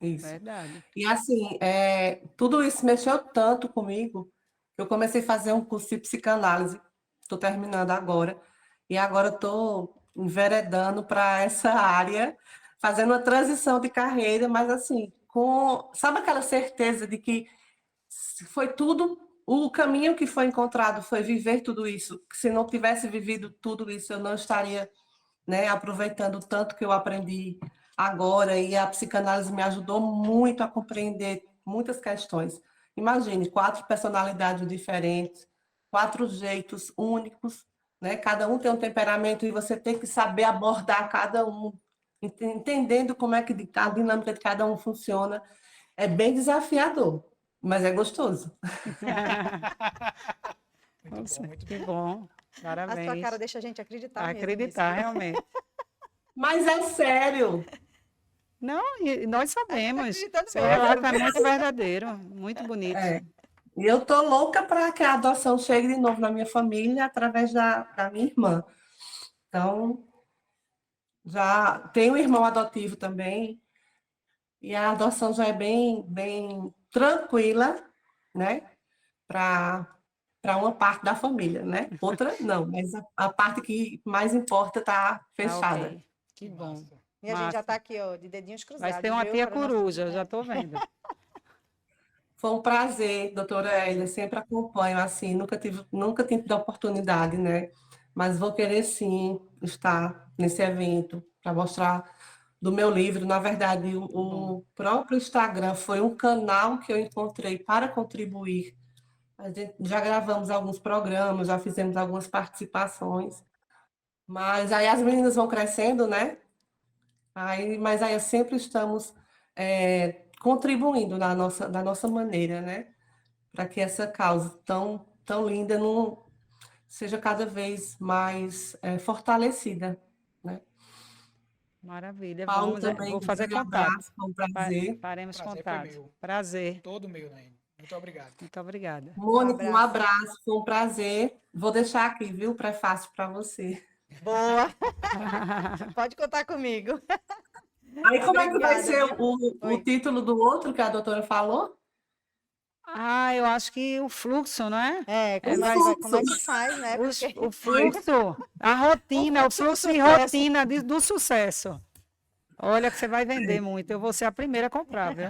Isso. Verdade. E assim, tudo isso mexeu tanto comigo que eu comecei a fazer um curso de psicanálise. Estou terminando agora. E agora estou enveredando para essa área, fazendo uma transição de carreira, mas assim, sabe aquela certeza de que foi tudo, o caminho que foi encontrado foi viver tudo isso. Que se não tivesse vivido tudo isso, eu não estaria, né, aproveitando tanto que eu aprendi agora, e a psicanálise me ajudou muito a compreender muitas questões. Imagine, 4 personalidades diferentes, 4 jeitos únicos, né? Cada um tem um temperamento e você tem que saber abordar cada um, entendendo como é que a dinâmica de cada um funciona. É bem desafiador, mas é gostoso. Muito Nossa, bom, muito que bom. bom. A Parabéns. sua cara deixa a gente acreditar mesmo Acreditar, nisso. realmente. Mas é sério. Não, e nós A gente tá sabemos. acreditando Seu relato mesmo. é muito verdadeiro, muito bonito. É. E eu tô louca para que a adoção chegue de novo na minha família através da minha irmã. Então, já tenho um irmão adotivo também, e a adoção já é bem tranquila, né? Para uma parte da família, né? Outra não, mas a parte que mais importa está Tá fechada. ok. Que Que bom. massa. E a gente já Massa. tá aqui, ó, de dedinhos Vai ser cruzados, uma viu? tia Para o nosso... coruja, eu já estou vendo. Foi um prazer, doutora Elia, sempre acompanho assim, nunca tive a oportunidade, né? Mas vou querer sim estar nesse evento para mostrar do meu livro. Na verdade, Bom. o próprio Instagram foi um canal que eu encontrei para contribuir. A gente já gravamos alguns programas, já fizemos algumas participações, mas aí as meninas vão crescendo, né? Mas aí sempre estamos contribuindo da nossa maneira, né? Para que essa causa tão linda não seja cada vez mais fortalecida, né? Maravilha, Paulo vamos. também, Vou um fazer grande contato. abraço, foi um prazer. Faremos Prazer foi contato. meu. Prazer. Todo meu, Naine. Muito obrigado. Muito obrigada. Um Mônica, um abraço. abraço, foi um prazer. Vou deixar aqui, viu, o prefácio para você. Boa! Pode contar comigo. Aí, como é que vai Obrigada, ser viu? o Oi. título do outro que a doutora falou? Ah, eu acho que o fluxo, não é? É, É, O como fluxo. é que faz, né? Porque o Foi. fluxo, a rotina, o o fluxo do fluxo e sucesso. rotina do sucesso. Olha que você vai vender muito. Eu vou ser a primeira a comprar, viu?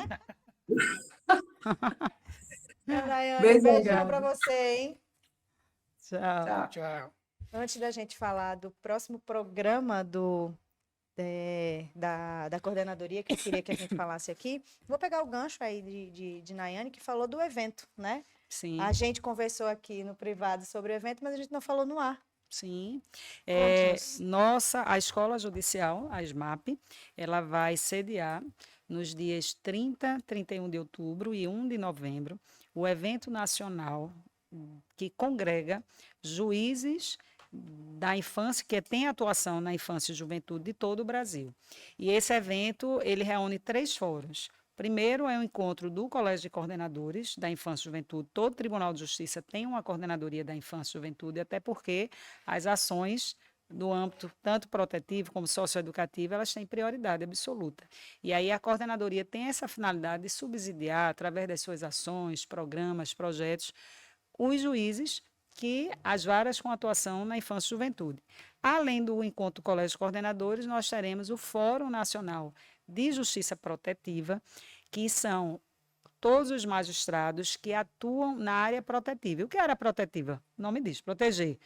Então, Daiane, um Beijão, beijão grande. para você, hein? Tchau. Tchau. Tchau. Antes da gente falar do próximo programa da coordenadoria, que eu queria que a gente falasse aqui, vou pegar o gancho aí de Nayane, que falou do evento, né? Sim. A gente conversou aqui no privado sobre o evento, mas a gente não falou no ar. Sim. Conte-nos. A Escola Judicial, a SMAP, ela vai sediar nos dias 30, 31 de outubro e 1 de novembro o evento nacional que congrega juízes da infância, que tem atuação na infância e juventude de todo o Brasil. E esse evento, ele reúne 3 fóruns. Primeiro é o encontro do Colégio de Coordenadores da Infância e Juventude. Todo Tribunal de Justiça tem uma coordenadoria da Infância e Juventude, até porque as ações do âmbito tanto protetivo como socioeducativo, elas têm prioridade absoluta. E aí a coordenadoria tem essa finalidade de subsidiar, através das suas ações, programas, projetos, os juízes que as varas com atuação na infância e juventude. Além do encontro do Colégio de Coordenadores, nós teremos o Fórum Nacional de Justiça Protetiva, que são todos os magistrados que atuam na área protetiva. E o que é área protetiva? O nome diz, proteger.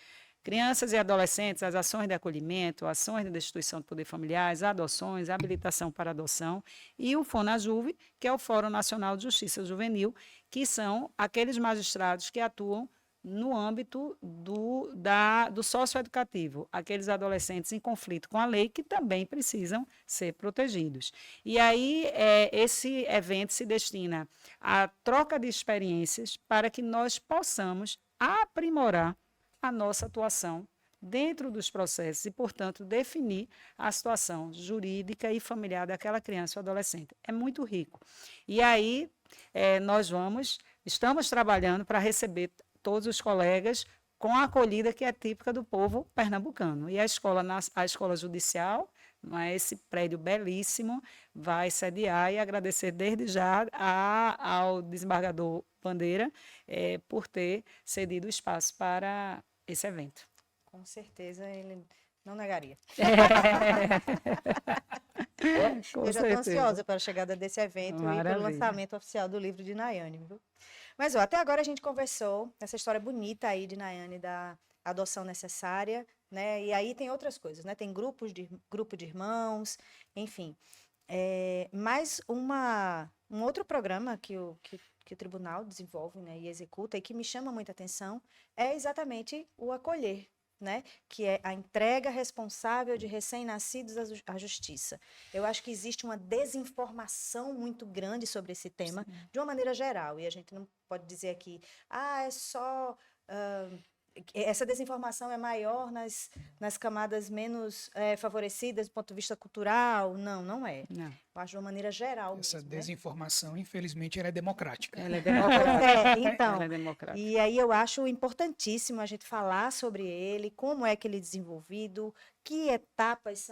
Crianças e adolescentes, as ações de acolhimento, ações de destituição de poder familiares, adoções, habilitação para adoção, e o FONAJUVE, que é o Fórum Nacional de Justiça Juvenil, que são aqueles magistrados que atuam no âmbito do socioeducativo, aqueles adolescentes em conflito com a lei que também precisam ser protegidos. E aí, esse evento se destina à troca de experiências para que nós possamos aprimorar a nossa atuação dentro dos processos e, portanto, definir a situação jurídica e familiar daquela criança ou adolescente. É muito rico. E aí, estamos trabalhando para receber todos os colegas com a acolhida que é típica do povo pernambucano. E a escola judicial, esse prédio belíssimo, vai sediar, e agradecer desde já ao desembargador Bandeira por ter cedido o espaço para esse evento. Com certeza ele não negaria. Com Eu já estou certeza. ansiosa para a chegada desse evento e pelo Maravilha. lançamento oficial do livro de Nayane, viu? Mas ó, até agora a gente conversou essa história bonita aí de Nayane da adoção necessária, né? E aí tem outras coisas, né? Tem grupo de irmãos, enfim. Mais um outro programa que o tribunal desenvolve, né, e executa, e que me chama muita atenção, é exatamente o acolher, né, que é a entrega responsável de recém-nascidos à justiça. Eu acho que existe uma desinformação muito grande sobre esse tema, de uma maneira geral, e a gente não pode dizer aqui, é só essa desinformação é maior nas camadas menos favorecidas do ponto de vista cultural? Não, não é. Não. Eu acho de uma maneira geral Essa mesmo, né? desinformação, infelizmente, ela é democrática. Ela é democrática. Então, Ela é democrática. e aí eu acho importantíssimo a gente falar sobre ele, como é que ele é desenvolvido, que etapas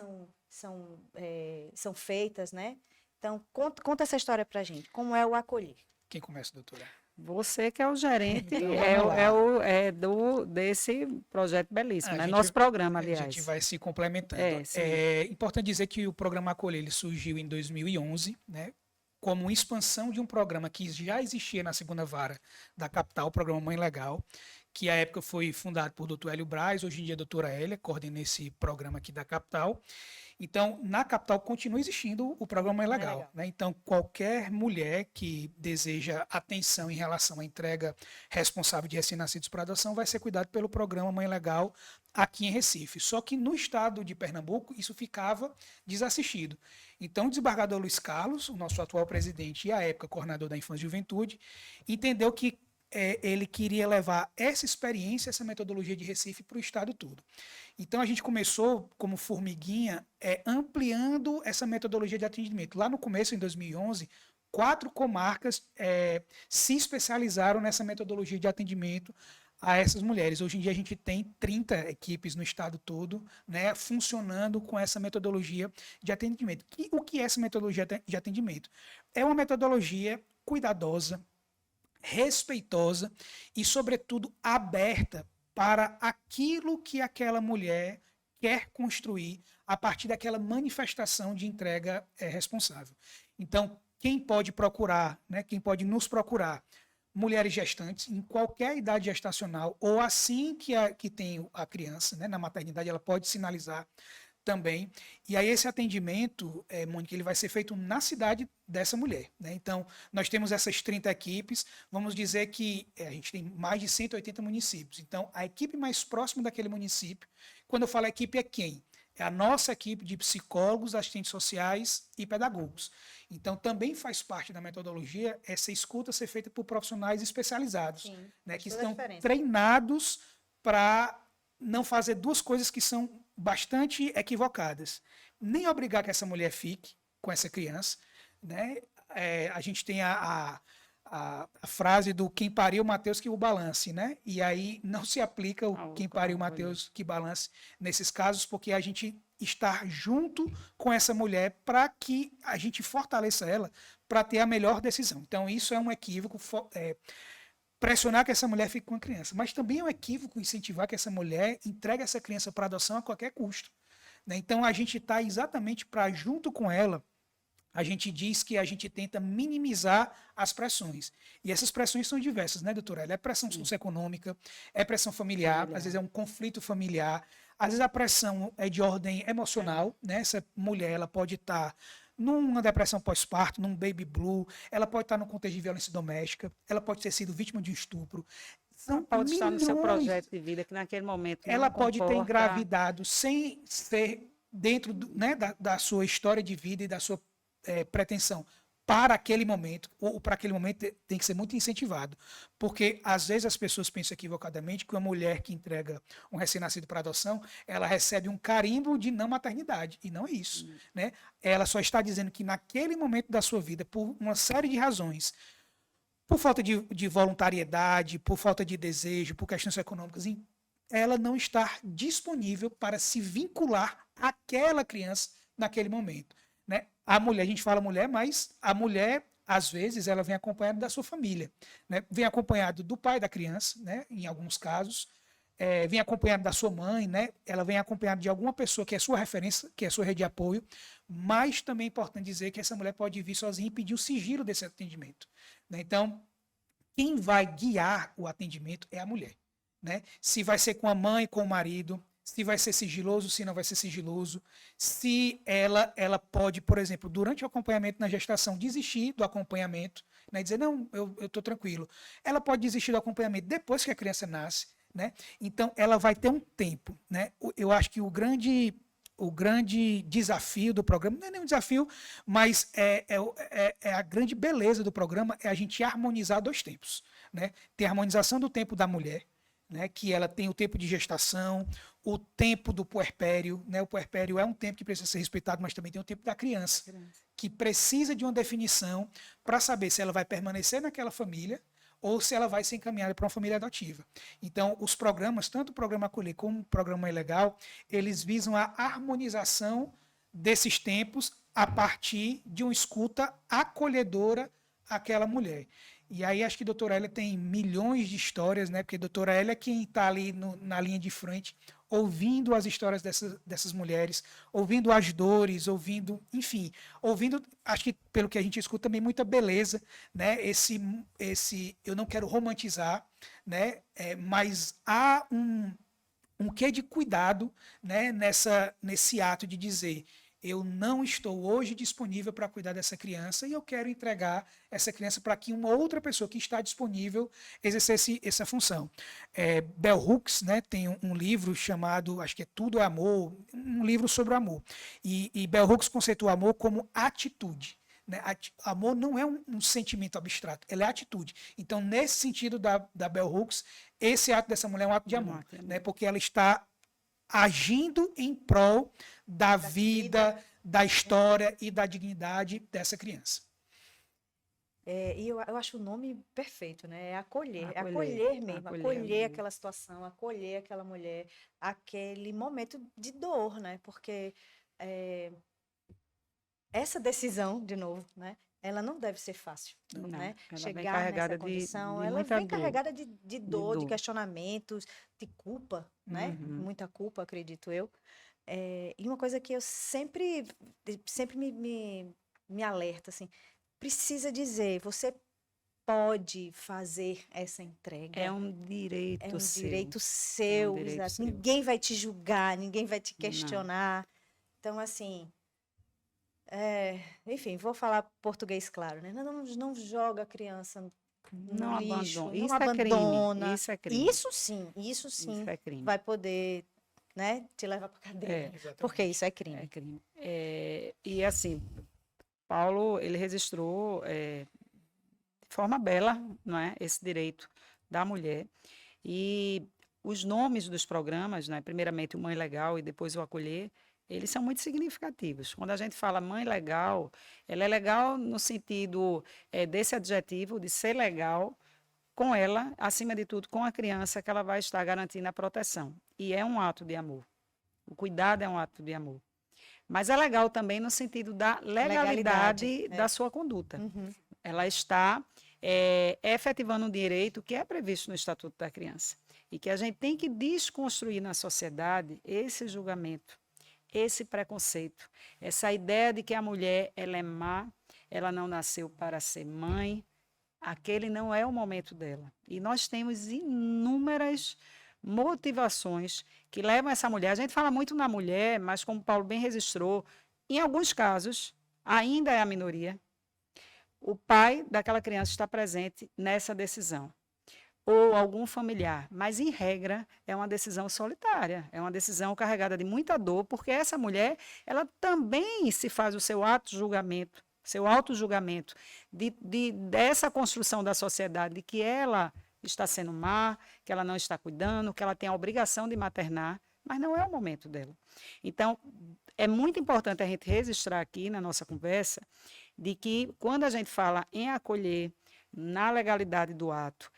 são feitas, né? Então, conta essa história pra gente. Como é o acolher? Quem começa, doutora? Você que é o gerente, Então, vamos lá. desse projeto belíssimo, A né? gente- Nosso programa, A aliás. gente vai se complementando. Sim. É importante dizer que o programa Acolher ele surgiu em 2011, né, como uma expansão de um programa que já existia na segunda vara da capital, o programa Mãe Legal, que à época foi fundado por Dr. Hélio Braz, hoje em dia a doutora Hélia, coordena esse programa aqui da capital. Então, na capital continua existindo o programa Mãe Legal, Legal. né? Então, qualquer mulher que deseja atenção em relação à entrega responsável de recém-nascidos para adoção vai ser cuidado pelo programa Mãe Legal aqui em Recife. Só que no estado de Pernambuco isso ficava desassistido. Então, o desembargador Luiz Carlos, o nosso atual presidente e à época coordenador da Infância e Juventude, entendeu que ele queria levar essa experiência, essa metodologia de Recife para o estado todo. Então, a gente começou como formiguinha, ampliando essa metodologia de atendimento. Lá no começo, em 2011, 4 comarcas se especializaram nessa metodologia de atendimento a essas mulheres. Hoje em dia, a gente tem 30 equipes no estado todo, né, funcionando com essa metodologia de atendimento. O que é essa metodologia de atendimento? É uma metodologia cuidadosa, respeitosa e, sobretudo, aberta para aquilo que aquela mulher quer construir a partir daquela manifestação de entrega responsável. Então, quem pode procurar, né, quem pode nos procurar? Mulheres gestantes, em qualquer idade gestacional, ou assim que tem a criança, né, na maternidade, ela pode sinalizar também. E aí esse atendimento, Mônica, ele vai ser feito na cidade dessa mulher, né? Então, nós temos essas 30 equipes, vamos dizer que a gente tem mais de 180 municípios. Então, a equipe mais próxima daquele município, quando eu falo equipe, é quem? É a nossa equipe de psicólogos, assistentes sociais e pedagogos. Então, também faz parte da metodologia essa escuta ser feita por profissionais especializados, Sim, né, que toda a estão diferença. treinados para não fazer duas coisas que são bastante equivocadas. Nem obrigar que essa mulher fique com essa criança, né? A gente tem a frase do quem pariu Mateus que o balance, né? E aí não se aplica o quem pariu Mateus que balance nesses casos, porque a gente está junto com essa mulher para que a gente fortaleça ela para ter a melhor decisão. Então isso é um equívoco, pressionar que essa mulher fique com a criança, mas também é um equívoco incentivar que essa mulher entregue essa criança para adoção a qualquer custo, né? Então a gente está exatamente para, junto com ela, a gente diz que a gente tenta minimizar as pressões. E essas pressões são diversas, né, doutora? É pressão socioeconômica, é pressão familiar, às vezes é um conflito familiar, às vezes a pressão é de ordem emocional, né? Essa mulher ela pode estar numa depressão pós-parto, num baby blue, ela pode estar no contexto de violência doméstica, ela pode ter sido vítima de um estupro. São Pode estar no seu milhões. projeto de vida, que naquele momento não Ela pode ter comporta- engravidado sem ser dentro né, da sua história de vida e da sua pretensão para aquele momento, ou para aquele momento tem que ser muito incentivado, porque às vezes as pessoas pensam equivocadamente que uma mulher que entrega um recém-nascido para adoção, ela recebe um carimbo de não maternidade, e não é isso, né? Ela só está dizendo que naquele momento da sua vida, por uma série de razões, por falta de voluntariedade, por falta de desejo, por questões econômicas, ela não está disponível para se vincular àquela criança naquele momento, né? A mulher, a gente fala mulher, mas a mulher, às vezes, ela vem acompanhada da sua família, né? Vem acompanhado do pai da criança, né? Em alguns casos, vem acompanhado da sua mãe, né? Ela vem acompanhada de alguma pessoa que é sua referência, que é sua rede de apoio, mas também é importante dizer que essa mulher pode vir sozinha e pedir o sigilo desse atendimento, né? Então, quem vai guiar o atendimento é a mulher, né? Se vai ser com a mãe, com o marido, se vai ser sigiloso, se não vai ser sigiloso, se ela pode, por exemplo, durante o acompanhamento na gestação, desistir do acompanhamento, né? Dizer, não, eu estou tranquilo. Ela pode desistir do acompanhamento depois que a criança nasce, né? Então, ela vai ter um tempo, né? Eu acho que o grande desafio do programa, não é nem um desafio, mas é a grande beleza do programa, é a gente harmonizar 2 tempos, né? Ter a harmonização do tempo da mulher, né, que ela tem o tempo de gestação, o tempo do puerpério, né? O puerpério é um tempo que precisa ser respeitado, mas também tem o tempo da criança, que precisa de uma definição para saber se ela vai permanecer naquela família ou se ela vai ser encaminhada para uma família adotiva. Então, os programas, tanto o programa Acolher como o programa Mãe Legal, eles visam a harmonização desses tempos a partir de uma escuta acolhedora àquela mulher. E aí acho que a doutora Hélia tem milhões de histórias, né? Porque a doutora Hélia é quem está ali na linha de frente, ouvindo as histórias dessas mulheres, ouvindo as dores, ouvindo, enfim, ouvindo, acho que pelo que a gente escuta também muita beleza, né? Esse eu não quero romantizar, né? Mas há um quê de cuidado, né? Nesse ato de dizer: eu não estou hoje disponível para cuidar dessa criança e eu quero entregar essa criança para que uma outra pessoa que está disponível exercesse essa função. Bell Hooks, né, tem um livro chamado, acho que é Tudo é Amor, um livro sobre o amor. E Bell Hooks conceitua o amor como atitude. Né? Amor não é um sentimento abstrato, ela é atitude. Então, nesse sentido da Bell Hooks, esse ato dessa mulher é um ato de amor, né? Porque ela está agindo em prol da vida, da história e da dignidade dessa criança. E eu acho o nome perfeito, né? É acolher mesmo, acolher aquela situação, acolher aquela mulher, aquele momento de dor, né? Porque essa decisão, de novo, né? Ela não deve ser fácil, né? Chegar nessa condição, ela vem carregada de dor, de questionamentos, de culpa, né? Muita culpa, acredito eu. E uma coisa que eu sempre me alerta, assim, precisa dizer, você pode fazer essa entrega. É um direito seu. Direito seu, exato. Ninguém vai te julgar, ninguém vai te questionar. Então, assim, enfim, vou falar português claro, né? Não joga a criança no lixo, não abandona. Isso é crime. Isso sim é crime. vai poder, né, te levar para cadeia, porque isso é crime. É crime. E assim, Paulo, ele registrou de forma bela, não é, esse direito da mulher. E os nomes dos programas, né, primeiramente o Mãe Legal e depois o Acolher, eles são muito significativos. Quando a gente fala mãe legal, ela é legal no sentido desse adjetivo, de ser legal com ela, acima de tudo, com a criança que ela vai estar garantindo a proteção. E é um ato de amor. O cuidado é um ato de amor. Mas é legal também no sentido da legalidade da sua conduta. Ela está efetivando um direito que é previsto no Estatuto da Criança. E que a gente tem que desconstruir na sociedade esse julgamento, esse preconceito, essa ideia de que a mulher ela é má, ela não nasceu para ser mãe, aquele não é o momento dela. E nós temos inúmeras motivações que levam essa mulher. A gente fala muito na mulher, mas como Paulo bem registrou, em alguns casos, ainda é a minoria, o pai daquela criança está presente nessa decisão. Ou algum familiar, mas em regra é uma decisão solitária, é uma decisão carregada de muita dor, porque essa mulher, ela também se faz o seu auto-julgamento, dessa construção da sociedade, de que ela está sendo má, que ela não está cuidando, que ela tem a obrigação de maternar, mas não é o momento dela. Então, é muito importante a gente registrar aqui na nossa conversa, de que quando a gente fala em acolher, na legalidade do ato,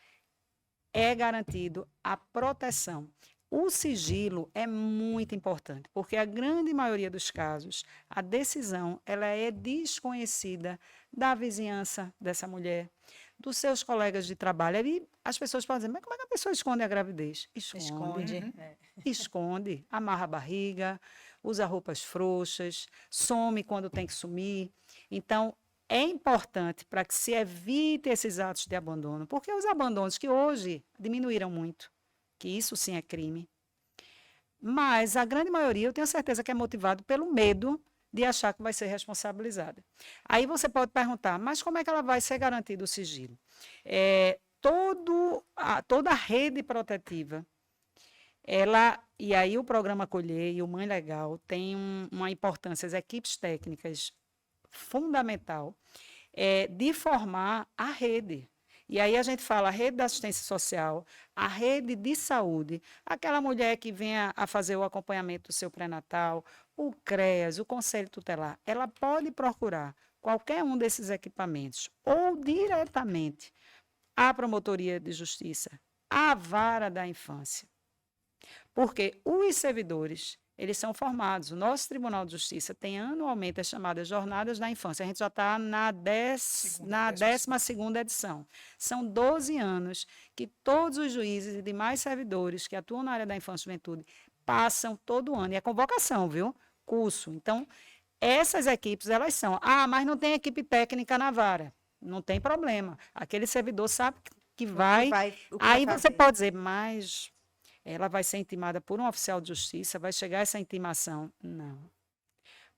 é garantido a proteção. O sigilo é muito importante, porque a grande maioria dos casos, a decisão ela é desconhecida da vizinhança dessa mulher, dos seus colegas de trabalho. Aí as pessoas podem dizer, mas como é que a pessoa esconde a gravidez? Esconde. Esconde, amarra a barriga, usa roupas frouxas, some quando tem que sumir. Então, é importante para que se evite esses atos de abandono, porque os abandonos que hoje diminuíram muito, que isso sim é crime, mas a grande maioria eu tenho certeza que é motivado pelo medo de achar que vai ser responsabilizada. Aí você pode perguntar, mas como é que ela vai ser garantido o sigilo? Toda a rede protetiva, e aí o programa Acolher e o Mãe Legal tem uma importância, as equipes técnicas fundamental de formar a rede. E aí a gente fala a rede da assistência social, a rede de saúde, aquela mulher que venha a fazer o acompanhamento do seu pré-natal, o CREAS, o Conselho Tutelar, ela pode procurar qualquer um desses equipamentos ou diretamente à Promotoria de Justiça, à Vara da Infância. Porque os servidores, eles são formados. O nosso Tribunal de Justiça tem anualmente as chamadas Jornadas da Infância. A gente já está na 12ª edição. São 12 anos que todos os juízes e demais servidores que atuam na área da infância e juventude passam todo ano. E é convocação, viu? Curso. Então, essas equipes, elas são. Ah, mas não tem equipe técnica na vara. Não tem problema. Aquele servidor sabe que vai. O que Aí vai você fazer. pode dizer, mas ela vai ser intimada por um oficial de justiça, vai chegar essa intimação? Não.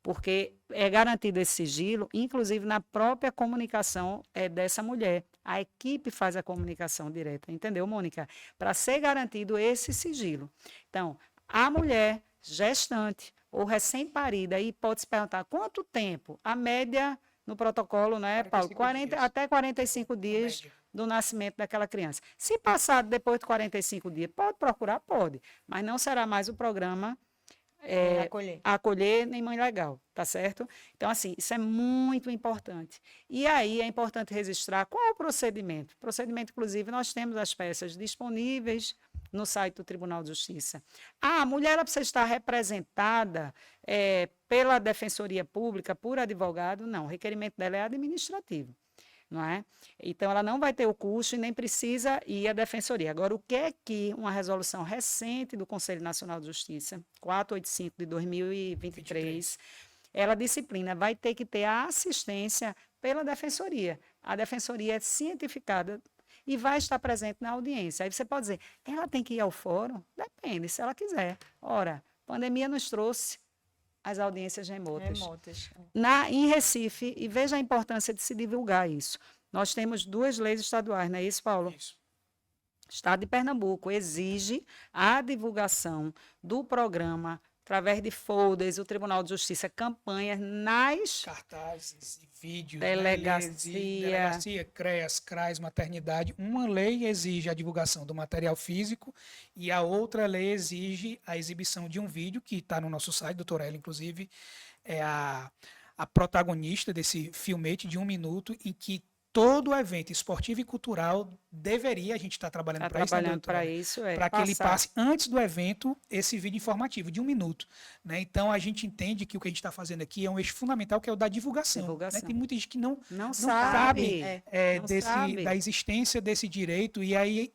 Porque é garantido esse sigilo, inclusive na própria comunicação dessa mulher. A equipe faz a comunicação direta, entendeu, Mônica? Para ser garantido esse sigilo. Então, a mulher gestante ou recém-parida, aí pode se perguntar quanto tempo? A média no protocolo, né, Paulo? 45 dias. Até 45 dias média. do nascimento daquela criança. Se passar depois de 45 dias, pode procurar? Pode. Mas não será mais o programa Acolher nem Mãe Legal, tá certo? Então, assim, isso é muito importante. E aí é importante registrar qual é o procedimento. O procedimento, inclusive, nós temos as peças disponíveis no site do Tribunal de Justiça. A mulher ela precisa estar representada pela Defensoria Pública, por advogado? Não, o requerimento dela é administrativo. Não é? Então, ela não vai ter o custo e nem precisa ir à Defensoria. Agora, o que é que uma resolução recente do Conselho Nacional de Justiça, 485 de 2023, ela disciplina, vai ter que ter a assistência pela Defensoria. A Defensoria é cientificada e vai estar presente na audiência. Aí você pode dizer, ela tem que ir ao fórum? Depende, se ela quiser. Ora, a pandemia nos trouxe as audiências remotas. Em Recife, e veja a importância de se divulgar isso. Nós temos 2 leis estaduais, não é isso, Paulo? Isso. Estado de Pernambuco exige a divulgação do programa através de folders, o Tribunal de Justiça, campanhas nas Cartazes e vídeos, delegacia, CREAS, CRAS, maternidade. Uma lei exige a divulgação do material físico e a outra lei exige a exibição de um vídeo, que está no nosso site, doutora Ela, inclusive, é a protagonista desse filmete de 1 minuto, em que todo evento esportivo e cultural deveria, a gente está trabalhando para isso, para que ele passe antes do evento esse vídeo informativo de 1 minuto. Né? Então, a gente entende que o que a gente está fazendo aqui é um eixo fundamental, que é o da divulgação. Né? Tem muita gente que não sabe, da existência desse direito, e aí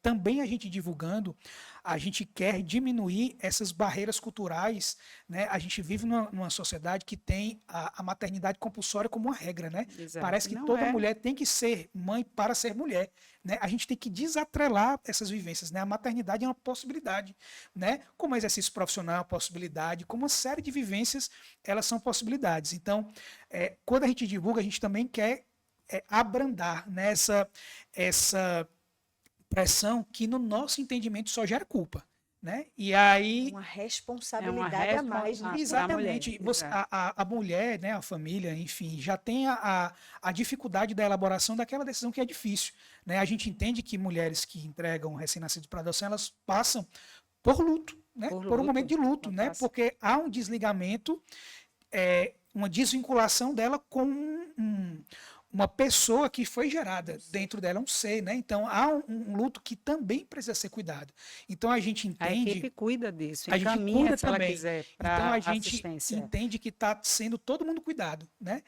também a gente divulgando, a gente quer diminuir essas barreiras culturais, né? A gente vive numa sociedade que tem a maternidade compulsória como uma regra, né? Parece que toda mulher tem que ser mãe para ser mulher, né? A gente tem que desatrelar essas vivências, né? A maternidade é uma possibilidade, né? Como exercício profissional é uma possibilidade, como uma série de vivências, elas são possibilidades. Então, quando a gente divulga, a gente também quer abrandar, né? essa pressão que no nosso entendimento só gera culpa, né? E aí uma responsabilidade a mais, né? Exatamente. A mulher, né, a família, enfim, já tem a dificuldade da elaboração daquela decisão que é difícil, né? A gente entende que mulheres que entregam recém-nascidos para adoção, elas passam por luto, né? Por um momento de luto, né? Porque há um desligamento, uma desvinculação dela com uma pessoa que foi gerada dentro dela, um ser, né? Então, há um luto que também precisa ser cuidado. Então, a gente entende... A equipe cuida disso, a gente cuida se ela quiser então, a gente entende que está sendo todo mundo cuidado, né?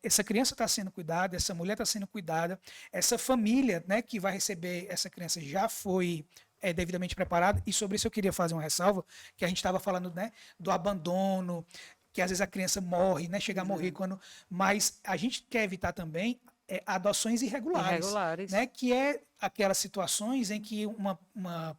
Essa criança está sendo cuidada, essa mulher está sendo cuidada, essa família, né, que vai receber essa criança já foi devidamente preparada, e sobre isso eu queria fazer uma ressalva, que a gente estava falando, né, do abandono, que às vezes a criança morre, né? Chega a morrer mas a gente quer evitar também adoções irregulares, né? Que é aquelas situações em que uma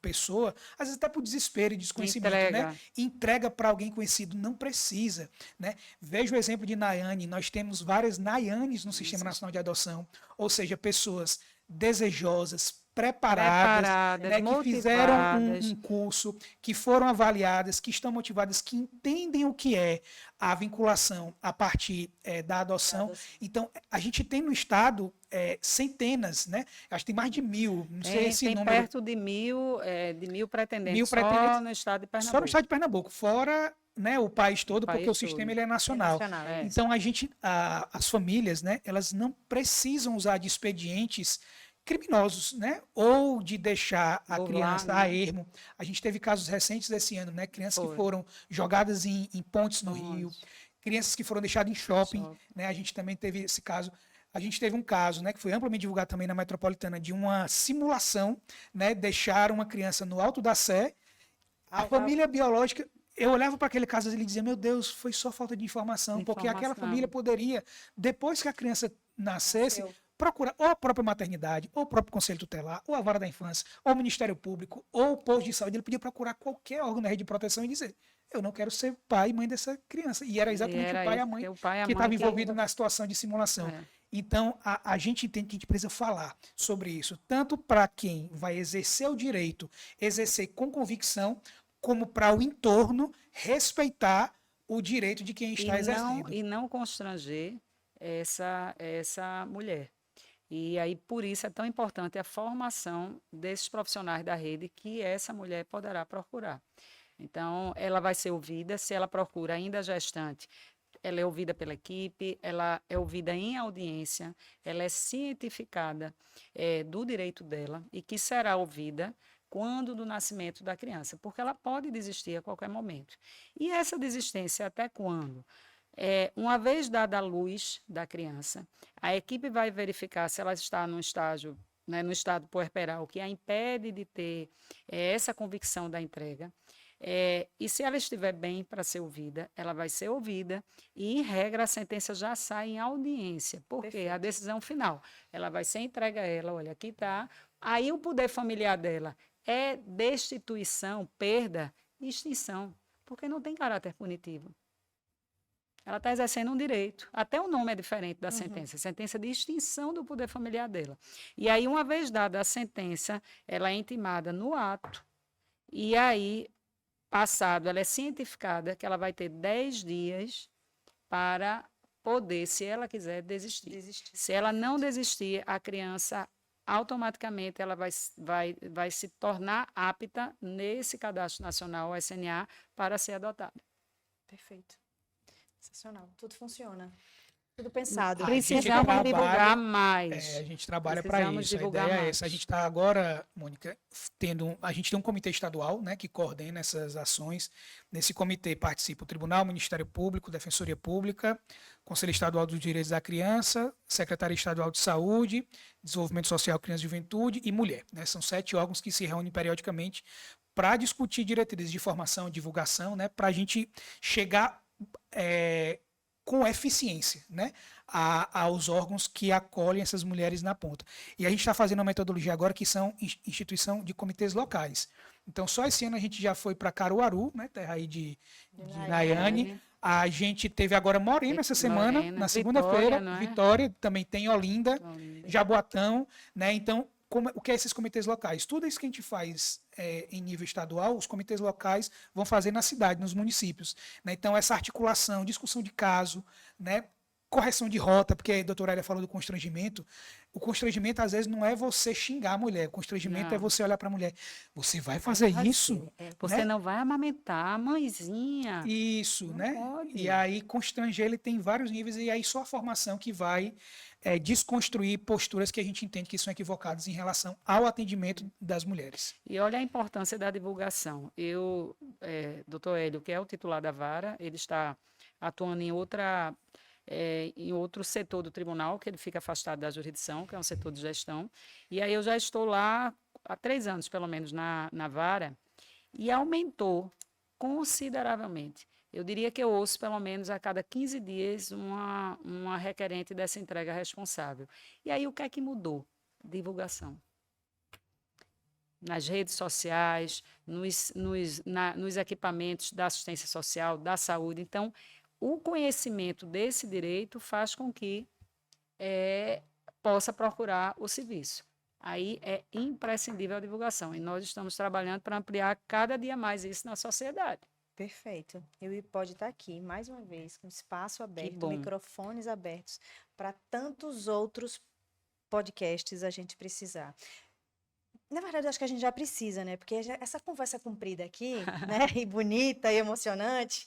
pessoa, às vezes até por desespero e desconhecimento, né? Entrega para alguém conhecido, não precisa, né? Veja o exemplo de Nayane, nós temos várias Nayanes no Sistema Nacional de Adoção, ou seja, pessoas desejosas, preparadas, né, que fizeram motivadas. um curso, que foram avaliadas, que estão motivadas, que entendem o que é a vinculação a partir da adoção. Então, a gente tem no estado centenas, né? Acho que tem mais de 1.000, não sei esse Tem número. perto de 1.000 pretendentes, 1.000 só pretendentes no estado de Pernambuco. Só no estado de Pernambuco, fora, né, o país todo, porque o país sistema todo. ele é nacional. nacional, é. Então, as famílias, né, elas não precisam usar de expedientes criminosos, né, ou de deixar a Burlar, criança né? a ermo. A gente teve casos recentes esse ano, né, crianças que Foi. foram jogadas em pontes no Rio, Pontes. crianças que foram deixadas em shopping, Shopping. né, a gente também teve esse caso. A gente teve um caso, né, que foi amplamente divulgado também na Metropolitana, de uma simulação, né, deixar uma criança no Alto da Sé. A família biológica, eu olhava para aquele caso e ele dizia, meu Deus, foi só falta de informação, porque aquela Informação. família poderia, depois que a criança nascesse, Nasceu. procurar ou a própria maternidade, ou o próprio Conselho Tutelar, ou a Vara da Infância, ou o Ministério Público, ou o posto de saúde. Ele podia procurar qualquer órgão da rede de proteção e dizer, eu não quero ser pai e mãe dessa criança. E era exatamente o pai e a mãe que estavam envolvidos na situação de simulação. Então, a gente entende que a gente precisa falar sobre isso, tanto para quem vai exercer o direito, exercer com convicção, como para o entorno respeitar o direito de quem está exercendo. E não constranger essa mulher. E aí, por isso, é tão importante a formação desses profissionais da rede que essa mulher poderá procurar. Então, ela vai ser ouvida, se ela procura ainda gestante, ela é ouvida pela equipe, ela é ouvida em audiência, ela é cientificada do direito dela e que será ouvida quando do nascimento da criança, porque ela pode desistir a qualquer momento. E essa desistência até quando? Uma vez dada a luz da criança, a equipe vai verificar se ela está no estágio, né, no estado puerperal, que a impede de ter essa convicção da entrega. E se ela estiver bem para ser ouvida, ela vai ser ouvida e, em regra, a sentença já sai em audiência, porque Perfeito. a decisão final, ela vai ser entregue a ela, olha, aqui está. Aí o poder familiar dela é destituição, perda e extinção, porque não tem caráter punitivo. Ela está exercendo um direito. Até o nome é diferente da sentença. Sentença de extinção do poder familiar dela. E aí, uma vez dada a sentença, ela é intimada no ato. E aí, passado, ela é cientificada que ela vai ter 10 dias para poder, se ela quiser, desistir. Se ela não desistir, a criança automaticamente ela vai se tornar apta nesse cadastro nacional, o SNA, para ser adotada. Perfeito. Sensacional. Tudo funciona. Tudo pensado. Precisamos divulgar mais. A gente trabalha para Precisamos isso. A divulgar ideia é mais. essa. A gente está agora, Mônica, a gente tem um comitê estadual, né, que coordena essas ações. Nesse comitê participa o Tribunal, o Ministério Público, Defensoria Pública, Conselho Estadual dos Direitos da Criança, Secretaria Estadual de Saúde, Desenvolvimento Social, Criança e Juventude e Mulher, né? São 7 órgãos que se reúnem periodicamente para discutir diretrizes de formação e divulgação, né, para a gente chegar com eficiência, né, aos órgãos que acolhem essas mulheres na ponta. E a gente está fazendo uma metodologia agora que são instituição de comitês locais. Então, só esse ano a gente já foi para Caruaru, né, terra aí de Nayane. A gente teve agora Moreno essa semana, na segunda-feira, Vitória, também tem Olinda, Jaboatão, né, então o que é esses comitês locais? Tudo isso que a gente faz em nível estadual, os comitês locais vão fazer na cidade, nos municípios, né? Então, essa articulação, discussão de caso, né? Correção de rota, porque a doutora Elia falou do constrangimento. O constrangimento, às vezes, não é você xingar a mulher. O constrangimento é você olhar para a mulher. Você vai fazer isso? Você né? não vai amamentar a mãezinha. Isso, não né? Pode. E aí, constranger, ele tem vários níveis, e aí só a formação que vai desconstruir posturas que a gente entende que são equivocadas em relação ao atendimento das mulheres. E olha a importância da divulgação. Doutor Hélio, que é o titular da vara, ele está atuando em outro setor do tribunal, que ele fica afastado da jurisdição, que é um setor de gestão. E aí eu já estou lá há 3 anos, pelo menos, na vara, e aumentou consideravelmente. Eu diria que eu ouço, pelo menos, a cada 15 dias, uma requerente dessa entrega responsável. E aí, o que é que mudou? Divulgação. Nas redes sociais, nos equipamentos da assistência social, da saúde. Então, o conhecimento desse direito faz com que possa procurar o serviço. aí é imprescindível a divulgação. E nós estamos trabalhando para ampliar cada dia mais isso na sociedade. Perfeito. E o iPod está aqui, mais uma vez, com espaço aberto, bom. microfones abertos, para tantos outros podcasts a gente precisar. Na verdade, eu acho que a gente já precisa, né? Porque essa conversa comprida aqui, né? E bonita e emocionante,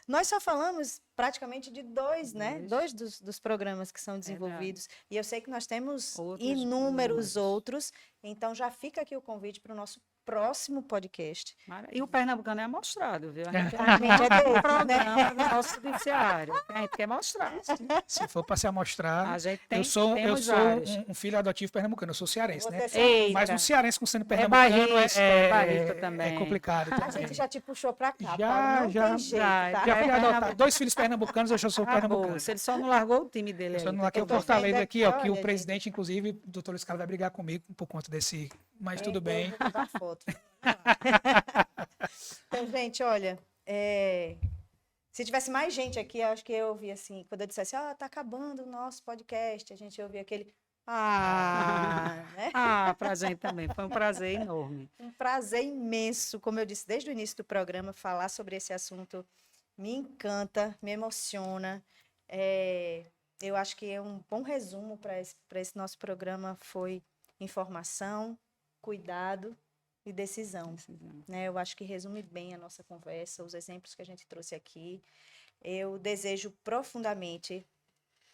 nós só falamos praticamente de dois, né? Dois dos programas que são desenvolvidos. E eu sei que nós temos inúmeros outros. Então, já fica aqui o convite para o nosso próximo podcast. E o pernambucano é amostrado, viu? A gente A gente é desse, né? programa do nosso judiciário. A gente quer mostrar. Se for para se amostrar, A gente tem, eu sou temos vários. um filho adotivo pernambucano, eu sou cearense, né? Você Eita. Mas um cearense com sendo pernambucano barrista também. é complicado. A gente já te puxou para cá, Já, Paulo. Não já, tem jeito, já. tá? Já fui adotar 2 filhos pernambucanos, eu já sou pernambucano. Ele só não largou o time dele Eu só aí. não aqui eu Eu tô fortaleço vendo aqui, ó, aqui, que o olha, presidente, inclusive, o doutor Luiz Carlos vai brigar comigo por conta desse, mas tudo bem. Eu vou botar foto. Então, gente, olha, se tivesse mais gente aqui, eu acho que eu ouvia assim, quando eu dissesse, tá acabando o nosso podcast, a gente ouvia aquele, né? Pra gente também, foi um prazer enorme. Um prazer imenso, como eu disse desde o início do programa, falar sobre esse assunto me encanta, me emociona. Eu acho que um bom resumo para esse nosso programa foi informação, cuidado e decisão. Né? Eu acho que resume bem a nossa conversa, os exemplos que a gente trouxe aqui. Eu desejo profundamente,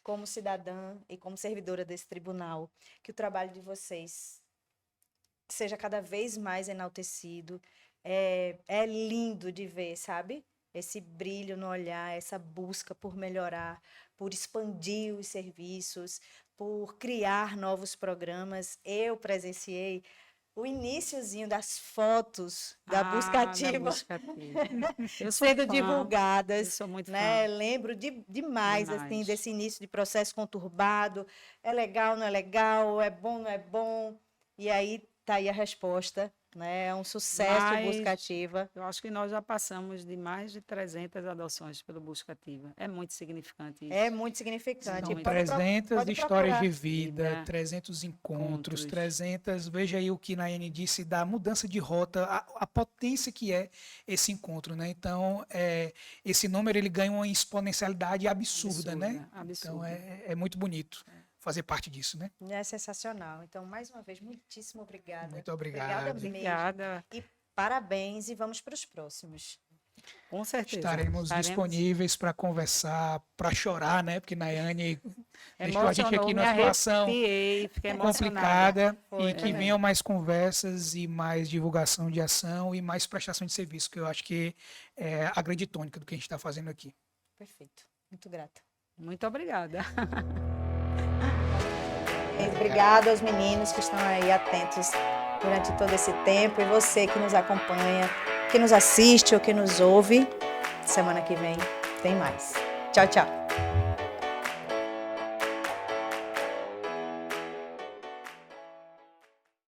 como cidadã e como servidora desse tribunal, que o trabalho de vocês seja cada vez mais enaltecido. É lindo de ver, sabe? Esse brilho no olhar, essa busca por melhorar, por expandir os serviços, por criar novos programas. Eu presenciei o iniciozinho das fotos da busca ativa sendo divulgadas. Eu sou muito né? fã. Lembro demais assim, desse início de processo conturbado. É legal, não é legal? É bom, não é bom? E aí está aí a resposta. Né? É um sucesso o Busca Ativa. Eu acho que nós já passamos de mais de 300 adoções pelo Busca Ativa. É muito significante isso. É muito significante. São 300 histórias de vida, 300 encontros, 300... Veja aí o que Nayane disse da mudança de rota, a potência que é esse encontro. Né? Então, esse número ele ganha uma exponencialidade absurda. Né? Então, é muito bonito fazer parte disso, né? É sensacional. Então, mais uma vez, muitíssimo obrigada. Muito obrigado. Obrigada. E parabéns e vamos para os próximos. Com certeza. Estaremos disponíveis para conversar, para chorar, né? Porque Nayane deixou a gente aqui numa situação complicada e que venham mais conversas e mais divulgação de ação e mais prestação de serviço, que eu acho que é a grande tônica do que a gente está fazendo aqui. Perfeito. Muito grata. Muito obrigada. Obrigada aos meninos que estão aí atentos durante todo esse tempo e você que nos acompanha, que nos assiste ou que nos ouve. Semana que vem tem mais. Tchau, tchau.